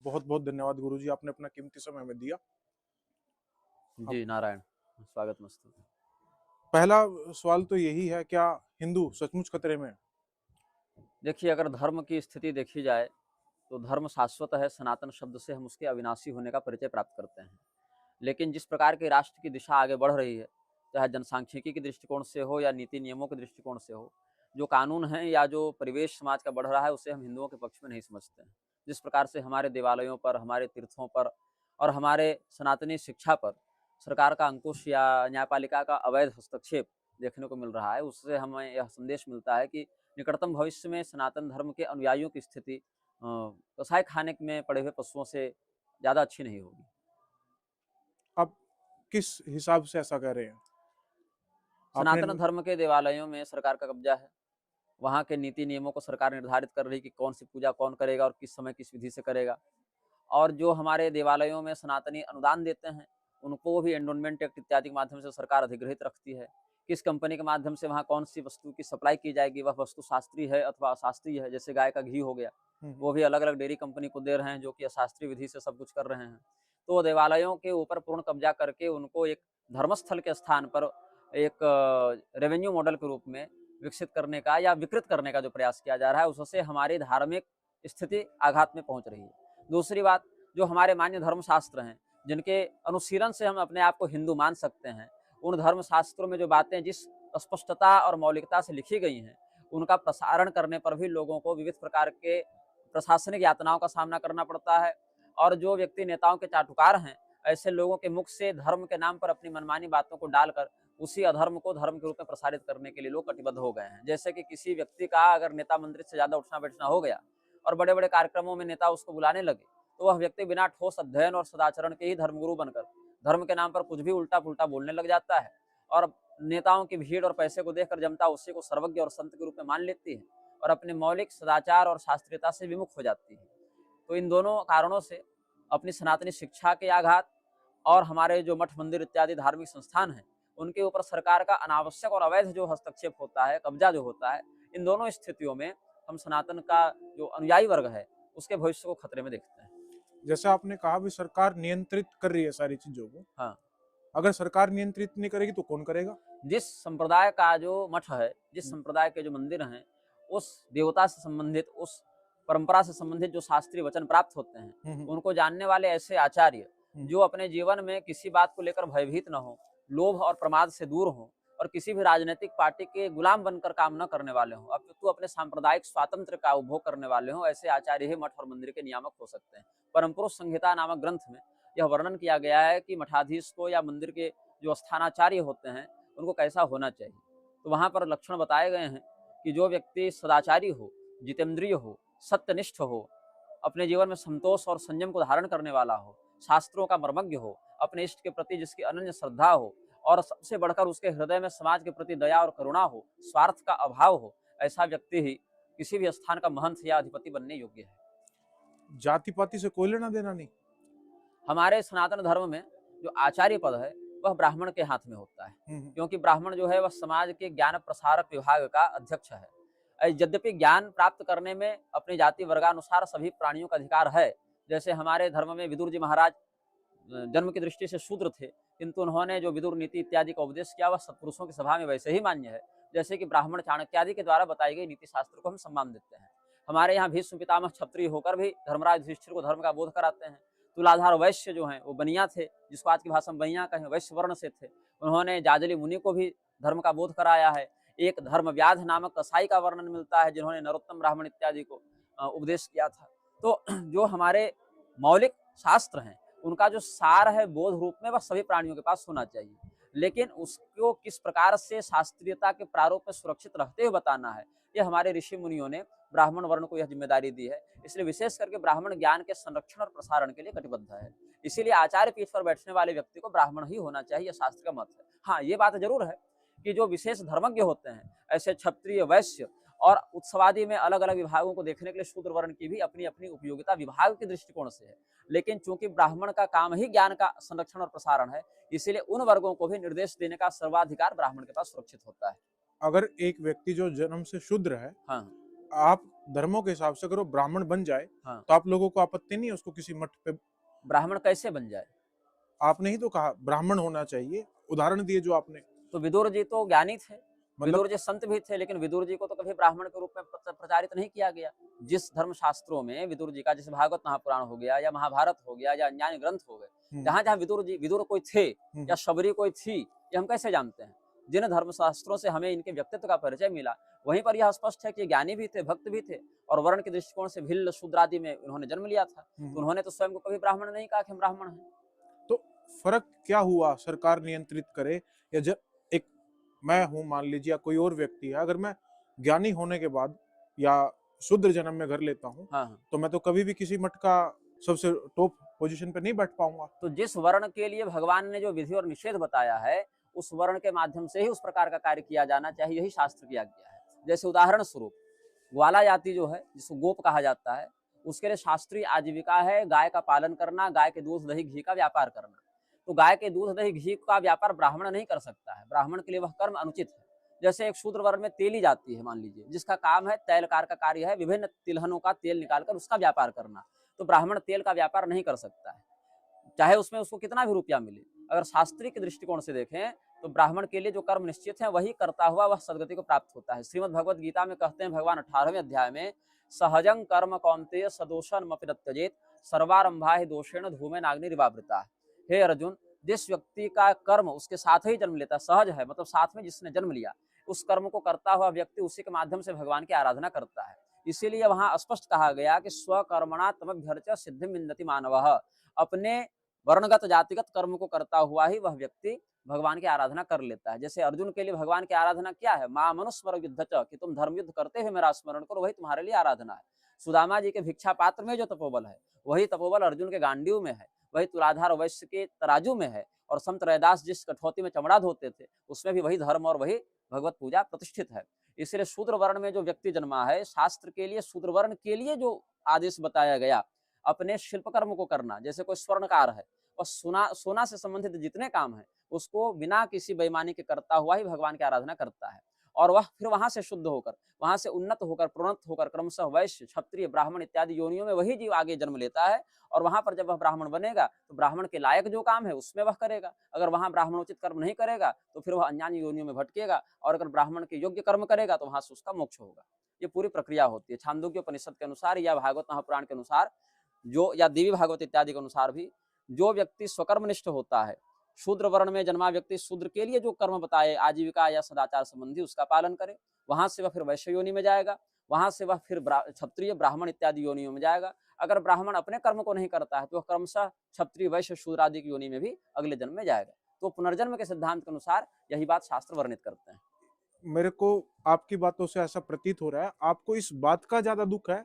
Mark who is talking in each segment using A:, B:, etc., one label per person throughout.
A: बहुत बहुत धन्यवाद गुरुजी, आपने अपना कीमती समय हमें दिया।
B: जी नारायण, स्वागत मस्तु।
A: पहला सवाल तो यही है, क्या हिंदू सचमुच खतरे में है?
B: देखिए, अगर धर्म की स्थिति देखी जाए तो धर्म शाश्वत है। सनातन शब्द से हम उसके अविनाशी होने का परिचय प्राप्त करते हैं। लेकिन जिस प्रकार की राष्ट्र की दिशा आगे बढ़ रही है, चाहे जनसांख्यिकी के दृष्टिकोण से हो या नीति नियमों के दृष्टिकोण से हो, जो कानून है या जो परिवेश समाज का बढ़ रहा है, उसे हम हिंदुओं के पक्ष में नहीं समझते हैं। जिस प्रकार से हमारे देवालयों पर, हमारे तीर्थों पर और हमारे सनातनी शिक्षा पर सरकार का अंकुश या न्यायपालिका का अवैध हस्तक्षेप देखने को मिल रहा है, उससे हमें यह संदेश मिलता है कि निकटतम भविष्य में सनातन धर्म के अनुयायियों की स्थिति कसाई खाने में पड़े हुए पशुओं से ज़्यादा अच्छी नहीं होगी।
A: आप किस हिसाब से ऐसा कह रहे हैं? आपने
B: सनातन धर्म के देवालयों में सरकार का कब्जा है। वहाँ के नीति नियमों को सरकार निर्धारित कर रही कि कौन सी पूजा कौन करेगा और किस समय किस विधि से करेगा। और जो हमारे देवालयों में सनातनी अनुदान देते हैं, उनको भी एंडोनमेंट एक्ट इत्यादि के माध्यम से सरकार अधिग्रहित रखती है। किस कंपनी के माध्यम से वहाँ कौन सी वस्तु की सप्लाई की जाएगी, वह वस्तु शास्त्रीय है अथवा अशास्त्रीय है। जैसे गाय का घी हो गया, वो भी अलग अलग डेयरी कंपनी को दे रहे हैं, जो कि अशास्त्रीय विधि से सब कुछ कर रहे हैं। तो देवालयों के ऊपर पूर्ण कब्जा करके उनको एक धर्मस्थल के स्थान पर एक रेवेन्यू मॉडल के रूप में विकसित करने का या विकृत करने का जो प्रयास किया जा रहा है, उससे हमारी धार्मिक स्थिति आघात में पहुंच रही है। दूसरी बात, जो हमारे मान्य धर्मशास्त्र हैं, जिनके अनुशीलन से हम अपने आप को हिंदू मान सकते हैं, उन धर्मशास्त्रों में जो बातें जिस स्पष्टता और मौलिकता से लिखी गई हैं, उनका प्रसारण करने पर भी लोगों को विविध प्रकार के प्रशासनिक यातनाओं का सामना करना पड़ता है। और जो व्यक्ति नेताओं के चाटुकार हैं, ऐसे लोगों के मुख से धर्म के नाम पर अपनी मनमानी बातों को डालकर उसी अधर्म को धर्म के रूप में प्रसारित करने के लिए लोग कटिबद्ध हो गए हैं। जैसे कि किसी व्यक्ति का अगर नेता मंत्री से ज्यादा उठना बैठना हो गया और बड़े बड़े कार्यक्रमों में नेता उसको बुलाने लगे, तो वह व्यक्ति बिना ठोस अध्ययन और सदाचरण के ही धर्मगुरु बनकर धर्म के नाम पर कुछ भी उल्टा पुल्टा बोलने लग जाता है। और नेताओं की भीड़ और पैसे को देखकर जनता उसी को सर्वज्ञ और संत के रूप में मान लेती है और अपने मौलिक सदाचार और शास्त्रीयता से विमुख हो जाती है। तो इन दोनों कारणों से अपनी सनातनी शिक्षा के आघात और हमारे जो मठ मंदिर इत्यादि धार्मिक संस्थान हैं, उनके ऊपर सरकार का अनावश्यक और अवैध जो हस्तक्षेप होता है, कब्जा जो होता है, इन दोनों स्थितियों में हम सनातन का जो अनुयायी वर्ग है, उसके भविष्य को खतरे में देखते हैं।
A: जैसे आपने कहा भी सरकार नियंत्रित कर रही है सारी चीजों को,
B: हाँ,
A: अगर सरकार नियंत्रित नहीं करेगी तो कौन करेगा?
B: जिस संप्रदाय का जो मठ है, जिस संप्रदाय के जो मंदिर हैं, उस देवता से संबंधित, उस परंपरा से संबंधित जो शास्त्रीय वचन प्राप्त होते हैं, उनको जानने वाले ऐसे आचार्य जो अपने जीवन में किसी बात को लेकर भयभीत न हो, लोभ और प्रमाद से दूर हो और किसी भी राजनीतिक पार्टी के गुलाम बनकर काम न करने वाले हों, अपितु अपने सांप्रदायिक स्वातंत्र का उपभोग करने वाले हों, ऐसे आचार्य ही मठ और मंदिर के नियामक हो सकते हैं। परम पुरुष संहिता नामक ग्रंथ में यह वर्णन किया गया है कि मठाधीश को या मंदिर के जो स्थानाचार्य होते हैं, उनको कैसा होना चाहिए। तो वहां पर लक्षण बताए गए हैं कि जो व्यक्ति सदाचारी हो, जितेंद्रिय हो, सत्यनिष्ठ हो, अपने जीवन में संतोष और संयम को धारण करने वाला हो, शास्त्रों का मर्मज्ञ हो, अपने इष्ट के प्रति जिसकी अनन्य श्रद्धा हो और सबसे बढ़कर उसके हृदय में समाज के प्रति दया और करुणा हो, स्वार्थ का अभाव हो, ऐसा व्यक्ति ही किसी भी स्थान का महंत या अधिपति बनने योग्य है।
A: जाति पाति से कोई लेना देना नहीं।
B: हमारे सनातन धर्म में जो आचार्य पद है, वह ब्राह्मण के हाथ में होता है, क्योंकि ब्राह्मण जो है वह समाज के ज्ञान प्रसारक विभाग का अध्यक्ष है। यद्यपि ज्ञान प्राप्त करने में अपनी जाति वर्गानुसार सभी प्राणियों का अधिकार है। जैसे हमारे धर्म में विदुर जी महाराज जन्म की दृष्टि से शूद्र थे, किंतु उन्होंने जो विदुर नीति इत्यादि का उपदेश किया, वह सत्पुरुषों की सभा में वैसे ही मान्य है जैसे कि ब्राह्मण चाणक्यादि के द्वारा बताई गई नीति शास्त्र को हम सम्मान देते हैं। हमारे यहाँ भीष्म पितामह क्षत्रिय होकर भी धर्मराज युधिष्ठिर को धर्म का बोध कराते हैं। तुलाधार वैश्य जो हैं, वो बनिया थे, जिसको आज की भाषा में बनिया कहें, वैश्य वर्ण से थे। उन्होंने जाजली मुनि को भी धर्म का बोध कराया है। एक धर्म व्याध नामक कसाई का वर्णन मिलता है, जिन्होंने नरोत्तम ब्राह्मण इत्यादि को उपदेश किया था। तो जो हमारे मौलिक शास्त्र हैं, उनका जो सार है बोध रूप में, वह सभी प्राणियों के पास होना चाहिए, लेकिन उसको किस प्रकार से शास्त्रीयता के प्रारूप में सुरक्षित रहते हुए बताना है, यह हमारे ऋषि मुनियों ने ब्राह्मण वर्ण को यह जिम्मेदारी दी है। इसलिए विशेष करके ब्राह्मण ज्ञान के संरक्षण और प्रसारण के लिए कटिबद्ध है। इसीलिए आचार्य पीठ पर बैठने वाले व्यक्ति को ब्राह्मण ही होना चाहिए, शास्त्र का मत है। हाँ, ये बात जरूर है कि जो विशेष धर्मज्ञ होते हैं, ऐसे क्षत्रिय, वैश्य और उत्सवादि में अलग अलग विभागों को देखने के लिए शूद्र वर्ण की भी अपनी अपनी उपयोगिता विभाग के दृष्टिकोण से है। लेकिन चूंकि ब्राह्मण का काम ही ज्ञान का संरक्षण और प्रसारण है, इसीलिए उन वर्गों को भी निर्देश देने का सर्वाधिकार ब्राह्मण के पास सुरक्षित होता है।
A: अगर एक व्यक्ति जो जन्म से शूद्र है,
B: हाँ,
A: आप धर्मों के हिसाब से अगर वो ब्राह्मण बन जाए
B: हाँ।
A: तो आप लोगों को आपत्ति नहीं है उसको किसी मठ पे?
B: ब्राह्मण कैसे बन जाए?
A: आपने ही तो कहा ब्राह्मण होना चाहिए, उदाहरण दिए जो आपने।
B: तो विदुर जी तो ज्ञानी थे,
A: मतलब
B: विदुर जी संत भी थे, लेकिन विदुर जी को तो कभी ब्राह्मण के रूप में प्रचारित नहीं किया गया। जिस धर्म शास्त्रों में विदुर जी का, जैसे भागवत महापुराण हो गया या महाभारत हो गया या अन्य ग्रंथ हो गए, जहां जहां विदुर कोई थे या शबरी कोई थी, ये हम कैसे जानते हैं? जिन धर्म शास्त्रों से हमें इनके व्यक्तित्व का परिचय मिला, वहीं पर यह स्पष्ट है कि ज्ञानी भी थे, भक्त भी थे, और वर्ण के दृष्टिकोण से भिल्ल शूद्र आदि में उन्होंने जन्म लिया था। तो उन्होंने तो स्वयं को कभी ब्राह्मण नहीं कहा कि हम ब्राह्मण हैं।
A: तो फर्क क्या हुआ? सरकार नियंत्रित करे या एक मैं हूं मान लीजिए या कोई और व्यक्ति है, अगर मैं ज्ञानी होने के बाद या शूद्र जन्म में घर लेता हूं,
B: हाँ, हाँ।
A: तो मैं तो कभी भी किसी मठ का सबसे टॉप पोजीशन पे नहीं बैठ पाऊंगा।
B: तो जिस वर्ण के लिए भगवान ने जो विधि और निषेध बताया है, उस वर्ण के माध्यम से ही उस प्रकार का कार्य किया जाना चाहिए, यही शास्त्र की आज्ञा है। जैसे उदाहरण स्वरूप ग्वाला जाति जो है, जिसको गोप कहा जाता है, उसके लिए शास्त्रीय आजीविका है गाय का पालन करना, गाय के दूध दही घी का व्यापार करना। तो गाय के दूध दही घी का व्यापार ब्राह्मण नहीं कर सकता है, ब्राह्मण के लिए वह कर्म अनुचित है। जैसे एक शूद्र वर्ण में तेली जाती है, मान लीजिए, जिसका काम है तैलकार का कार्य है, विभिन्न तिलहनों का तेल निकालकर उसका व्यापार करना, तो ब्राह्मण तेल का व्यापार नहीं कर सकता है, चाहे उसमें उसको कितना भी रुपया मिले। अगर शास्त्रीय के दृष्टिकोण से देखें तो ब्राह्मण के लिए जो कर्म निश्चित है वही करता हुआ वह सदगति को प्राप्त होता है। श्रीमद् भगवत गीता में कहते हैं भगवान 18वें अध्याय में, सहजं कर्म कौन्तेय सदोषम अपि त्यजेत सर्वारंभा ही दोषेण धूमेन अग्निरिवावृता। हे अर्जुन, जिस व्यक्ति का कर्म उसके साथ ही जन्म लेता, सहज है मतलब साथ में जिसने जन्म लिया, उस कर्म को करता हुआ व्यक्ति उसी के माध्यम से भगवान की आराधना करता है। इसीलिए वहां स्पष्ट कहा गया कि स्वकर्मणा तमभ्यर्च्य सिद्धिं विन्दति मानवः। अपने वर्णगत जातिगत कर्म को करता हुआ ही वह व्यक्ति भगवान की आराधना कर लेता है। जैसे अर्जुन के लिए भगवान की आराधना क्या है? मां मनुस्मर युद्ध च, कि तुम धर्म युद्ध करते हुए मेरा स्मरण करो, वही तुम्हारे लिए आराधना है। सुदामा जी के भिक्षा पात्र में जो तपोबल है, वही तपोबल अर्जुन के गांडीव में है, वही तुलाधार वैश्य के तराजू में है, और संत रैदास जिस कठौती में चमड़ा धोते थे, उसमें भी वही धर्म और वही भगवत पूजा प्रतिष्ठित है। इसलिए शूद्र वर्ण में जो व्यक्ति जन्मा है, शास्त्र के लिए शूद्र वर्ण के लिए जो आदेश बताया गया, अपने शिल्प कर्म को करना, जैसे कोई स्वर्णकार है और सोना से संबंधित जितने काम है उसको बिना किसी बेईमानी के करता हुआ ही भगवान की आराधना करता है, और वह फिर वहां से शुद्ध होकर, वहां से उन्नत होकर, प्रोन्नत होकर क्रमशः वैश्य, क्षत्रिय, ब्राह्मण इत्यादि योनियों में वही जीव आगे जन्म लेता है, और वहां पर जब वह ब्राह्मण बनेगा तो ब्राह्मण के लायक जो काम है उसमें वह करेगा। अगर वहां ब्राह्मणोचित कर्म नहीं करेगा तो फिर वह अन्यान्य योनियों में भटकेगा, और अगर ब्राह्मण के योग्य कर्म करेगा तो वहां से उसका मोक्ष होगा। ये पूरी प्रक्रिया होती है। छांदोग्य उपनिषद के अनुसार या भागवत महापुराण के अनुसार जो, या देवी भागवत इत्यादि के अनुसार भी, जो व्यक्ति स्वकर्मनिष्ठ होता है, शूद्र वर्ण में जन्मा व्यक्ति शूद्र के लिए जो कर्म बताए आजीविका या सदाचार संबंधी, उसका पालन करे, वहां से वह फिर वैश्य योनि में जाएगा, वहां से वह फिर क्षत्रिय, ब्राह्मण इत्यादि योनियों में जाएगा। अगर ब्राह्मण अपने कर्म को नहीं करता है तो वह क्रमशः क्षत्रिय, वैश्य, शूद्र आदि की योनि में भी अगले जन्म में जाएगा। तो पुनर्जन्म के सिद्धांत के अनुसार यही बात शास्त्र वर्णित करते हैं।
A: मेरे को आपकी बातों से ऐसा प्रतीत हो रहा है, आपको इस बात का ज्यादा दुख है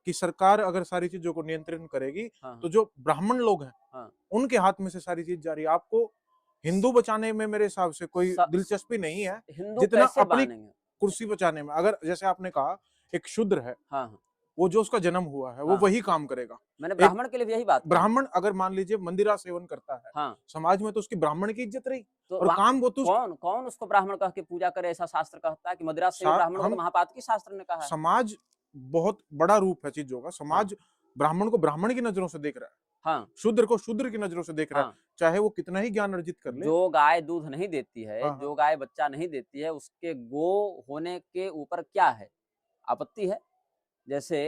A: कि सरकार अगर सारी चीजों को नियंत्रण करेगी,
B: हाँ,
A: तो जो ब्राह्मण लोग हैं,
B: हाँ।
A: उनके हाथ में से सारी चीज जा रही है। आपको हिंदू बचाने में मेरे हिसाब से कोई दिलचस्पी नहीं है,
B: हिंदू
A: जितना
B: कैसे
A: अपनी
B: बनेंगे?
A: कुर्सी बचाने में। अगर जैसे आपने कहा एक शूद्र है,
B: हाँ, हाँ।
A: वो जो उसका जन्म हुआ है वो
B: हाँ।
A: वही काम करेगा।
B: मैंने
A: एक
B: ब्राह्मण के लिए भी यही बात कही।
A: ब्राह्मण अगर मान लीजिए मंदिरा सेवन करता है,
B: हाँ,
A: समाज में तो उसकी ब्राह्मण की इज्जत रही,
B: तो
A: और काम वो तो
B: कौन कौन उसको ब्राह्मण कह के पूजा करे? ऐसा शास्त्र कहता है कि मदिरा सेवी ब्राह्मण को तो
A: हम
B: महापातकी शास्त्र ने कहा है।
A: समाज बहुत बड़ा रूप है चीजों का। समाज ब्राह्मण को ब्राह्मण की नजरों से देख रहा है,
B: हाँ,
A: शूद्र को शूद्र की नजरों से देख रहा है,
B: हाँ।
A: चाहे वो कितना ही ज्ञान अर्जित कर ले।
B: जो गाय दूध नहीं देती है,
A: हाँ,
B: जो
A: हाँ।
B: गाय बच्चा नहीं देती है, उसके गो होने के ऊपर क्या है? आपत्ति है? जैसे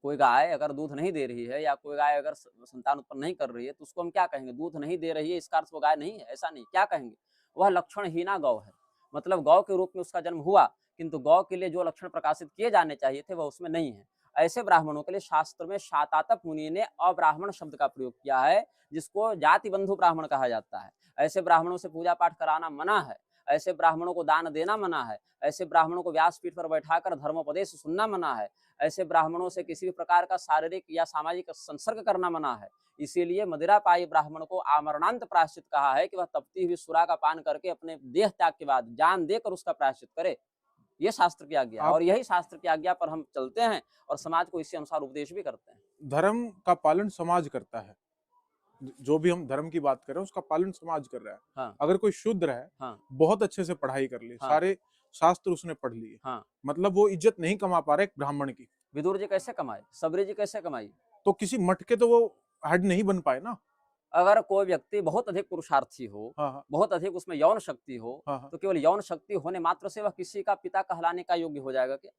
B: कोई गाय अगर दूध नहीं दे रही है या कोई गाय अगर संतान उत्पन्न नहीं कर रही है, तो उसको हम क्या कहेंगे? दूध नहीं दे रही है, इसका अर्थ वो गाय नहीं है, ऐसा नहीं। क्या कहेंगे? वह लक्षणहीना गौ है। मतलब गौ के रूप में उसका जन्म हुआ, किंतु गौ के लिए जो लक्षण प्रकाशित किए जाने चाहिए थे वह उसमें नहीं है। ऐसे ब्राह्मणों के लिए शास्त्र में शातातप मुनि ने अब्राह्मण शब्द का प्रयोग किया है, जिसको जाति बंधु ब्राह्मण कहा जाता है। ऐसे ब्राह्मणों से पूजा पाठ कराना मना है, ऐसे ब्राह्मणों को दान देना मना है, ऐसे ब्राह्मणों को व्यासपीठ पर बैठाकर धर्मोपदेश सुनना मना है, ऐसे ब्राह्मणों से किसी भी प्रकार का शारीरिक या सामाजिक संसर्ग करना मना है। इसीलिए मदिरापायी ब्राह्मण को आमरणांत प्रायश्चित कहा है कि वह तपती हुई सुरा का पान करके अपने देह त्याग के बाद जान देकर उसका प्रायश्चित करे। ये शास्त्र की आज्ञा है, और यही शास्त्र की आज्ञा पर हम चलते हैं और समाज को इसी अनुसार उपदेश भी करते हैं।
A: धर्म का पालन समाज करता है, जो भी हम धर्म की बात कर रहे हैं उसका पालन समाज कर रहा है।
B: हाँ,
A: अगर कोई शूद्र है,
B: हाँ,
A: बहुत अच्छे से पढ़ाई कर ली,
B: हाँ।
A: शास्त्र उसने पढ़ लिए,
B: हाँ।
A: मतलब वो इज्जत नहीं कमा पा रहे एक ब्राह्मण की,
B: विदुर जी कैसे कमाए, सबरी जी कैसे कमाई?
A: तो किसी मठ के तो वो हेड नहीं बन पाए ना।
B: अगर कोई व्यक्ति बहुत अधिक पुरुषार्थी हो,
A: हाँ हाँ
B: बहुत अधिक उसमें यौन शक्ति हो,
A: हाँ हाँ।
B: तो केवल यौन शक्ति होने मात्र से वह किसी का पिता कहलाने का योग्य हो जाएगा क्या?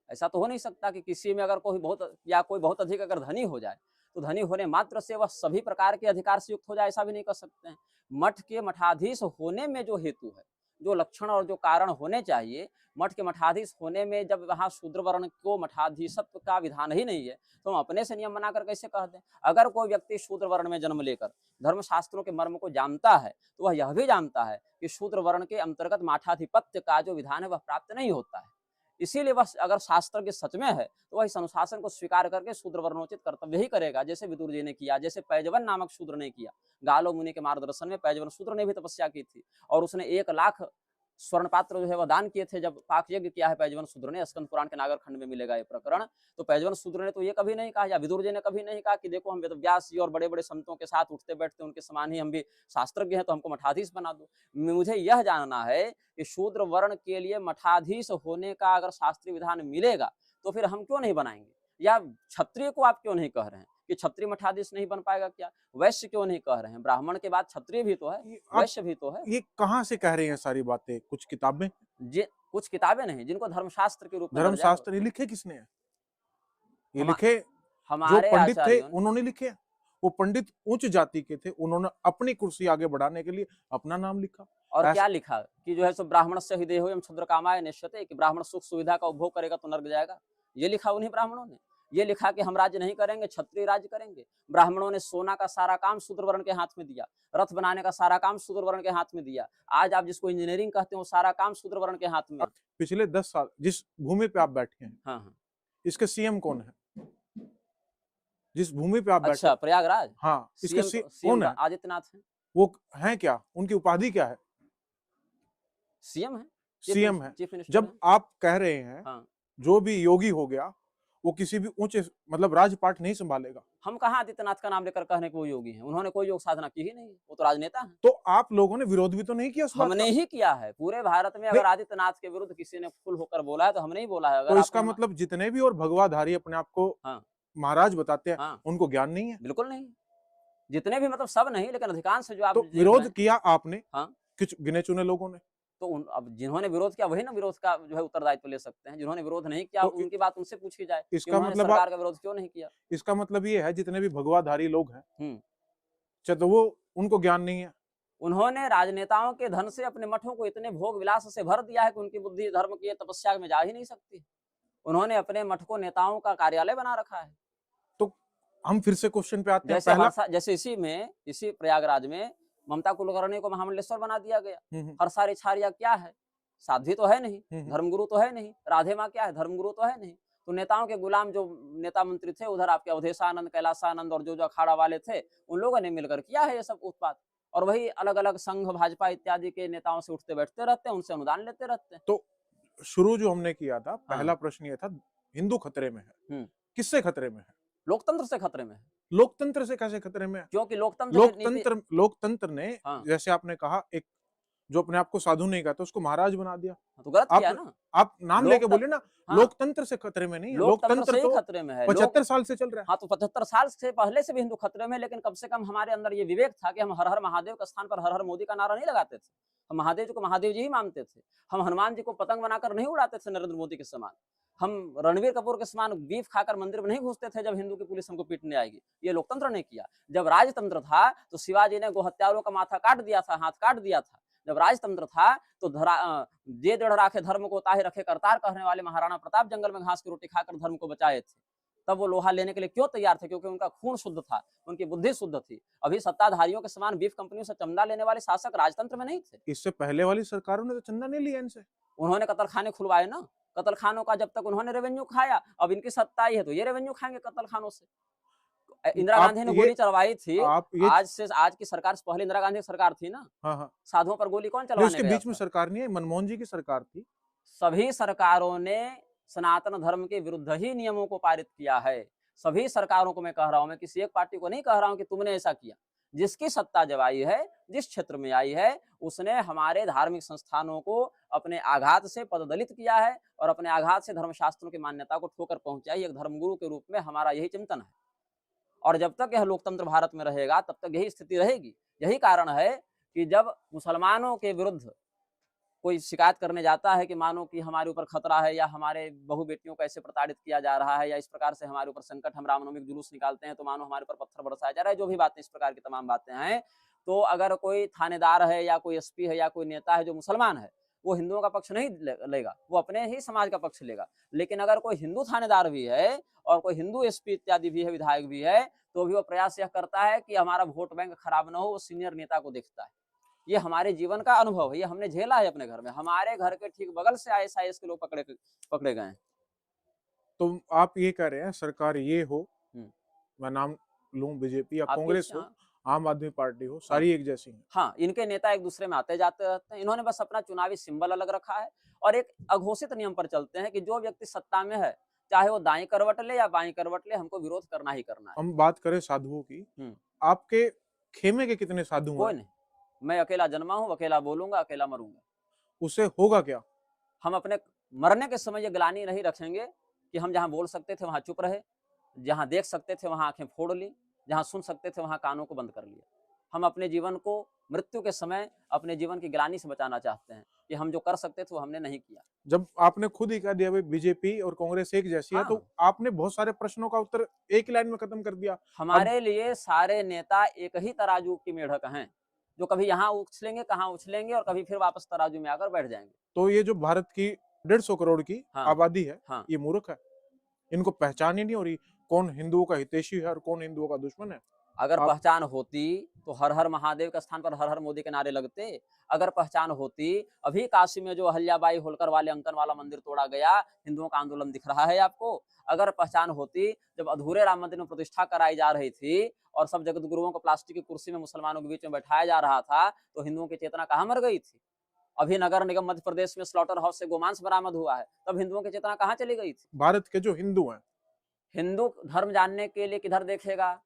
B: ऐसा तो हो नहीं सकता कि किसी में अगर कोई बहुत अधिक अगर धनी हो जाए, तो धनी होने मात्र से वह सभी प्रकार के अधिकार से युक्त हो जाए, ऐसा भी नहीं कर सकते हैं। मठ के मठाधीश होने में जो हेतु है, जो लक्षण और जो कारण होने चाहिए, मठ के मठाधीश होने में जब वहाँ शूद्र वर्ण को मठाधीशत्व का विधान ही नहीं है, तो हम अपने से नियम बनाकर कैसे कह दें? अगर कोई व्यक्ति शूद्र वर्ण में जन्म लेकर धर्मशास्त्रों के मर्म को जानता है, तो वह यह भी जानता है कि शूद्र वर्ण के अंतर्गत मठाधिपत्य का जो विधान है वह प्राप्त नहीं होता है। इसीलिए वह अगर शास्त्र के सच में है, तो वह इस अनुशासन को स्वीकार करके शूद्र वर्णोचित कर्तव्य ही करेगा, जैसे विदुर जी ने किया, जैसे पैजवन नामक शूद्र ने किया। गालो मुनि के मार्गदर्शन में पैजवन शूद्र ने भी तपस्या की थी, और उसने 1 लाख स्वर्ण पात्र जो है वह दान किए थे जब पाक यज्ञ किया है पैजवन शूद्र ने। स्कंद पुराण के नागर खंड में मिलेगा ये प्रकरण। तो पैजवन शूद्र ने तो ये कभी नहीं कहा, या विदुर जी ने कभी नहीं कहा कि देखो हम व्यास जी और बड़े बड़े संतों के साथ उठते बैठते उनके समान ही हम भी शास्त्रज्ञ हैं, तो हमको मठाधीश बना दो। मुझे यह जानना है कि शूद्र वर्ण के लिए मठाधीश होने का अगर शास्त्रीय विधान मिलेगा, तो फिर हम क्यों नहीं बनाएंगे? या क्षत्रिय को आप क्यों नहीं कह रहे हैं कि क्षत्रिय मठाधीश नहीं बन पाएगा क्या? वैश्य क्यों नहीं कह रहे हैं? ब्राह्मण के बाद क्षत्रिय भी तो है, वैश्य भी तो है।
A: ये कहाँ से कह रहे हैं सारी बातें? कुछ किताबें,
B: कुछ किताबें नहीं जिनको धर्मशास्त्र के रूप में
A: धर्मशास्त्र लिखे किसने है? ये लिखे जो
B: हमारे
A: पंडित थे
B: आचार्यों ने।
A: उन्होंने लिखे। वो पंडित उच्च जाति के थे, उन्होंने अपनी कुर्सी आगे बढ़ाने के लिए अपना नाम लिखा।
B: और क्या लिखा कि जो है सो ब्राह्मण से हृदय हो क्षुद्र कामाय निश्चते, कि ब्राह्मण सुख सुविधा का उपभोग करेगा तो नर्क जाएगा। ये लिखा उन्हीं ब्राह्मणों ने। ये लिखा कि हम राज्य नहीं करेंगे, क्षत्रिय राज्य करेंगे। ब्राह्मणों ने सोना का सारा काम शूद्र वर्ण के हाथ में दिया, रथ बनाने का सारा काम शूद्र वर्ण के हाथ में दिया। आज आप जिसको इंजीनियरिंग कहते हो सारा काम शूद्र वर्ण के हाथ में।
A: पिछले 10 साल जिस भूमि पे आप बैठे हैं,
B: हाँ,
A: इसके सीएम कौन है? जिस भूमि पे आप बैठे,
B: अच्छा, प्रयागराज।
A: हाँ, इसके कौन है?
B: आदित्यनाथ है।
A: वो है क्या? उनकी उपाधि क्या है?
B: सीएम है।
A: सीएम है।
B: चीफ मिनिस्टर
A: जब
B: है।
A: आप कह रहे हैं
B: हाँ।
A: जो भी योगी हो गया वो किसी भी ऊंचे मतलब राजपाट नहीं संभालेगा।
B: हम कहाँ आदित्यनाथ का नाम लेकर कहने को वो योगी हैं? उन्होंने कोई योग साधना की ही नहीं, वो तो राजनेता हैं।
A: तो आप लोगों ने विरोध भी तो नहीं किया उस बात
B: हमने
A: का?
B: ही किया है। पूरे भारत में अगर आदित्यनाथ के विरुद्ध किसी ने फुल होकर बोला है तो हमने ही बोला है। अगर
A: तो इसका मतलब जितने भी और भगवाधारी अपने आप को
B: हाँ,
A: महाराज बताते हैं,
B: हाँ,
A: उनको ज्ञान नहीं है?
B: बिल्कुल नहीं। जितने भी मतलब सब नहीं, लेकिन अधिकांश जो आप
A: तो विरोध किया आपने,
B: हाँ,
A: कुछ गिने चुने लोगों ने।
B: तो अब जिन्होंने विरोध किया वही ना विरोध का जो है उत्तरदायित्व ले सकते हैं। जिन्होंने विरोध नहीं किया
A: तो
B: उनकी बात उनसे पूछी जाए,
A: इसका मतलब
B: सरकार का विरोध क्यों नहीं किया?
A: इसका मतलब ये है जितने भी भगवाधारी लोग हैं, तो वो उनको ज्ञान नहीं है।
B: उन्होंने राजनेताओं के धन से अपने मठों को इतने भोग विलास से भर दिया है कि उनकी बुद्धि धर्म की तपस्या में जा ही नहीं सकती। उन्होंने अपने मठ को नेताओं का कार्यालय बना रखा है।
A: तो हम फिर से क्वेश्चन पे आते हैं।
B: जैसे इसी प्रयागराज में ममता कुलकर्णी को महामंडलेश्वर बना दिया गया। हरसारी छारिया क्या है? साध्वी तो है नहीं, धर्मगुरु तो है नहीं। राधे माँ क्या है? धर्मगुरु तो है नहीं। तो नेताओं के गुलाम जो नेता मंत्री थे, उधर आपके अवधेशानंद, कैलाशानंद और जो अखाड़ा वाले थे, उन लोगों ने मिलकर किया है ये सब उत्पात। और वही अलग अलग संघ, भाजपा इत्यादि के नेताओं से उठते बैठते रहते हैं, उनसे अनुदान लेते रहते हैं।
A: तो शुरू जो हमने किया था, पहला प्रश्न ये था, हिंदू खतरे में है। किससे खतरे में है?
B: लोकतंत्र से खतरे में है।
A: लोकतंत्र से कैसे खतरे में है?
B: क्योंकि
A: लोकतंत्र ने जैसे आपने कहा, एक जो अपने आप को साधु नहीं कहता उसको महाराज बना दिया।
B: तो गलत किया ना।
A: आप नाम लेके बोले ना। लोकतंत्र से खतरे में नहीं है, लोकतंत्र तो
B: खतरे में है।
A: 75 साल से चल रहा है।
B: हाँ, तो 75 साल से पहले से भी हिंदू खतरे में, लेकिन कम से कम हमारे अंदर ये विवेक था कि हम हर हर महादेव के स्थान पर हर हर मोदी का नारा नहीं लगाते थे। हम महादेव जी को महादेव जी ही मानते थे। हम हनुमान जी को पतंग बनाकर नहीं उड़ाते थे नरेंद्र मोदी के समान। हम रणवीर कपूर के समान बीफ खाकर मंदिर में नहीं घुसते थे जब हिंदू की पुलिस हमको पीटने आएगी। ये लोकतंत्र ने किया। जब राजतंत्र था तो शिवाजी ने गोहत्यारों का माथा काट दिया था, हाथ काट दिया था। जब राजतंत्र था तो जे दृढ़ राखे धर्म को ताहि रखे करतार कहने वाले महाराणा प्रताप जंगल में घास की रोटी खाकर धर्म को बचाए थे। तब वो लोहा लेने के लिए क्यों तैयार थे? क्योंकि उनका खून शुद्ध था, उनकी बुद्धि शुद्ध थी। अभी सत्ताधारियों के समान बीफ कंपनियों से चंदा लेने वाले शासक राजतंत्र में नहीं थे।
A: इससे पहले वाली सरकारों ने तो चंदा नहीं लिया इनसे।
B: उन्होंने कत्ल खाने खुलवाए ना। कत्ल खानों का जब तक उन्होंने रेवेन्यू खाया, अब इनकी सत्ता आई है तो ये रेवेन्यू खाएंगे कत्ल खानों से। इंदिरा गांधी ने गोली चलवाई थी। आज की सरकार से पहले इंदिरा गांधी की सरकार थी ना। साधुओं पर गोली कौन चलवाने
A: गया? उसके बीच में सरकार नहीं है, मनमोहन जी की सरकार थी।
B: सभी सरकारों ने सनातन धर्म के विरुद्ध ही नियमों को पारित किया है। सभी सरकारों को मैं कह रहा हूं, मैं किसी एक पार्टी को नहीं कह रहा हूं कि तुमने ऐसा किया। जिसकी सत्ता जब आई है, जिस क्षेत्र में आई है, उसने हमारे धार्मिक संस्थानों को अपने आघात से पददलित किया है और अपने आघात से धर्मशास्त्रों की मान्यता को ठोकर पहुंचाई। एक धर्मगुरु के रूप में हमारा यही चिंतन है और जब तक यह लोकतंत्र भारत में रहेगा तब तक यही स्थिति रहेगी। यही कारण है कि जब मुसलमानों के विरुद्ध कोई शिकायत करने जाता है कि मानो कि हमारे ऊपर खतरा है या हमारे बहू बेटियों को ऐसे प्रताड़ित किया जा रहा है या इस प्रकार से हमारे ऊपर संकट, हम रामनवमी का जुलूस निकालते हैं तो मानो हमारे ऊपर पत्थर बरसाया जा रहा है, जो भी बातें इस प्रकार की तमाम बातें हैं, तो अगर कोई थानेदार है या कोई एसपी है या कोई नेता है जो मुसलमान है, वो हिंदुओं का पक्ष नहीं लेगा, वो अपने ही समाज का पक्ष लेगा। लेकिन अगर कोई हिंदू थानेदार भी है और कोई हिंदू एसपी इत्यादि भी है, विधायक भी है, तो भी वो प्रयास यह करता है कि हमारा वोट बैंक खराब न हो, वो सीनियर नेता को देखता है। ये हमारे जीवन का अनुभव है, ये हमने झेला है अपने घर में। हमारे घर के ठीक बगल से आईएसआईएस के लोग पकड़े गए हैं।
A: तो आप ये कह रहे हैं सरकार ये हो, मैं नाम लूं बीजेपी या कांग्रेस हो, आम आदमी पार्टी हो, सारी एक जैसी है।
B: हाँ, इनके नेता एक दूसरे में आते जाते रहते हैं। इन्होंने बस अपना चुनावी सिंबल अलग रखा है और एक अघोषित नियम पर चलते हैं कि जो व्यक्ति सत्ता में है, चाहे वो दाएं करवट ले या बाएं करवट ले, हमको विरोध करना ही करना है।
A: हम बात करें साधुओं की, आपके खेमे के कितने साधु
B: कोई
A: हैं?
B: नहीं, मैं अकेला जन्मा हूँ, अकेला बोलूंगा, अकेला मरूंगा।
A: उससे होगा क्या?
B: हम अपने मरने के समय ये ग्लानि नहीं रखेंगे कि हम जहां बोल सकते थे वहां चुप रहे, जहां देख सकते थे वहां आंखें फोड़ ली, जहां सुन सकते थे वहां कानों को बंद कर लिया। हम अपने जीवन को मृत्यु के समय अपने जीवन की ग्लानि से बचाना चाहते हैं कि हम जो कर सकते थे वो हमने नहीं किया।
A: जब आपने खुद ही कह दिया भाई बीजेपी और कांग्रेस एक जैसी है, तो आपने बहुत सारे प्रश्नों का उत्तर एक लाइन में खत्म कर दिया।
B: हमारे लिए सारे नेता एक ही तराजू की मेढक हैं, जो कभी यहाँ उछलेंगे, कहाँ उछलेंगे और कभी फिर वापस तराजू में आकर बैठ जाएंगे।
A: तो ये जो भारत की 150 करोड़ की आबादी है, ये मूर्ख है, इनको पहचान ही नहीं हो रही कौन हिंदुओं का हितैषी है और कौन हिंदुओं का दुश्मन है।
B: अगर पहचान होती तो हर हर महादेव के स्थान पर हर हर मोदी के नारे लगते। अगर पहचान होती, अभी काशी में जो अहल्याबाई होलकर वाले अंकन वाला मंदिर तोड़ा गया, हिंदुओं का आंदोलन दिख रहा है आपको। अगर पहचान होती, जब अधूरे राम मंदिर में प्रतिष्ठा कराई जा रही थी और सब जगत गुरुओं को प्लास्टिक की कुर्सी में मुसलमानों के बीच में बैठाया जा रहा था, तो हिंदुओं की चेतना कहाँ मर गई थी? अभी नगर निगम मध्य प्रदेश में स्लॉटर हाउस से गोमांस बरामद हुआ है, तब हिंदुओं की चेतना कहाँ चली गई थी?
A: भारत के जो हिंदू हैं,
B: हिंदू धर्म जानने के लिए किधर देखेगा?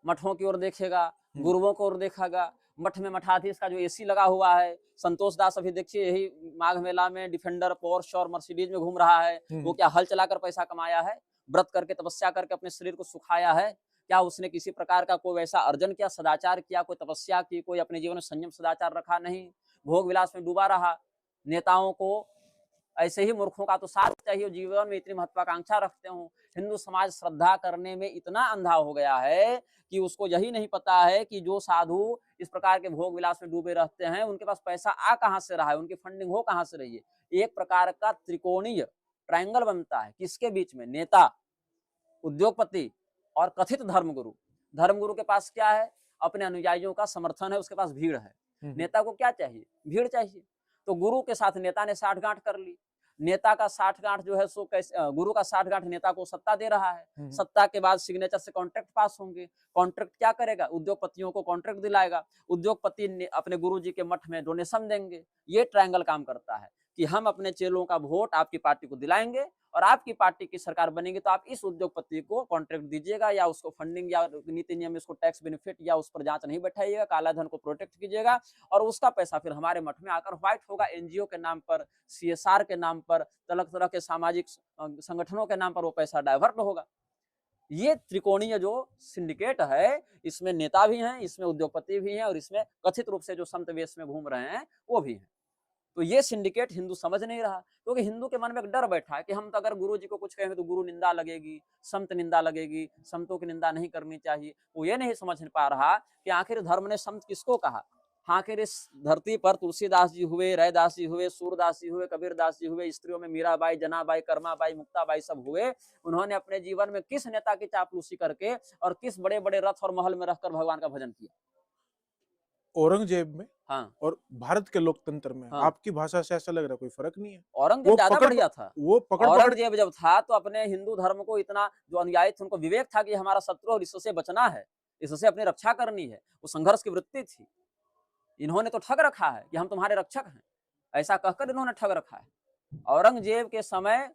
B: मठों की ओर देखेगा, गुरुओं की ओर देखेगा। मठ में मठाधीश का जो एसी लगा हुआ है, संतोष दास अभी देखिए यही माघ मेला में डिफेंडर, पोर्श और मर्सिडीज में घूम रहा है। वो क्या हल चलाकर पैसा कमाया है? व्रत करके, तपस्या करके अपने शरीर को सुखाया है? क्या उसने किसी प्रकार का कोई वैसा अर्जन किया, सदाचार किया, कोई तपस्या की, कोई अपने जीवन में संयम सदाचार रखा? नहीं, भोग विलास में डूबा रहा। नेताओं को ऐसे ही मूर्खों का तो साथ चाहिए, जीवन में इतनी महत्वाकांक्षा रखते हो। हिंदू समाज श्रद्धा करने में इतना अंधा हो गया है कि उसको यही नहीं पता है कि जो साधु इस प्रकार के भोग विलास में डूबे रहते हैं, उनके पास पैसा आ कहां से रहा है, उनकी फंडिंग हो कहां से रही है। एक प्रकार का त्रिकोणीय ट्रायंगल बनता है, किसके बीच में? नेता, उद्योगपति और कथित धर्मगुरु। धर्मगुरु के पास क्या है? अपने अनुयायियों का समर्थन है, उसके पास भीड़ है। नेता को क्या चाहिए? भीड़ चाहिए। तो गुरु के साथ नेता ने साठगांठ कर ली। नेता का साठगांठ जो है सो कैसे, गुरु का साठगांठ नेता को सत्ता दे रहा है। सत्ता के बाद सिग्नेचर से कॉन्ट्रैक्ट पास होंगे। कॉन्ट्रैक्ट क्या करेगा? उद्योगपतियों को कॉन्ट्रैक्ट दिलाएगा। उद्योगपति अपने गुरु जी के मठ में डोनेशन देंगे। ये ट्रायंगल काम करता है कि हम अपने चेलों का वोट आपकी पार्टी को दिलाएंगे और आपकी पार्टी की सरकार बनेगी तो आप इस उद्योगपति को कॉन्ट्रैक्ट दीजिएगा या उसको फंडिंग या नीति नियम, इसको टैक्स बेनिफिट या उस पर जांच नहीं बैठाइएगा, काला धन को प्रोटेक्ट कीजिएगा और उसका पैसा फिर हमारे मठ में आकर व्हाइट होगा। एनजीओ के नाम पर, सीएसआर के नाम पर, तरह तरह के सामाजिक संगठनों के नाम पर वो पैसा डाइवर्ट होगा। ये त्रिकोणीय जो सिंडिकेट है, इसमें नेता भी हैं, इसमें उद्योगपति भी हैं और इसमें कथित रूप से जो संत वेश में घूम रहे हैं वो भी हैं। तो ये सिंडिकेट हिंदू समझ नहीं रहा, क्योंकि हिंदू के मन में एक डर बैठा है कि हम तो अगर गुरु जी को कुछ कहेंगे तो गुरु निंदा लगेगी, संत निंदा लगेगी, संतों की निंदा नहीं करनी चाहिए। वो ये नहीं समझ पा रहा कि आखिर धर्म ने संत किसको कहा। आखिर इस धरती पर तुलसीदास जी हुए, रैदास जी हुए, सूरदास जी हुए, कबीरदास जी हुए, स्त्रियों में मीराबाई, जनाबाई, कर्माबाई, मुक्ताबाई सब हुए। उन्होंने अपने जीवन में किस नेता की चापलूसी करके और किस बड़े बड़े रथ और महल में रहकर भगवान का भजन किया?
A: औरंगजेब में और भारत के लोकतंत्र में आपकी भाषा से ऐसा लग रहा है कोई फर्क नहीं है।
B: औरंगजेब ज्यादा बढ़िया था।
A: वो
B: औरंगजेब जब था तो अपने हिंदू धर्म को इतना, जो अनुयायी थे उनको विवेक था कि हमारा शत्रु और इससे बचना है, इससे अपनी रक्षा करनी है। वो संघर्ष की वृत्ति थी। इन्होंने तो ठग रखा है कि हम तुम्हारे रक्षक हैं, ऐसा कहकर इन्होंने ठग रखा है। औरंगजेब के समय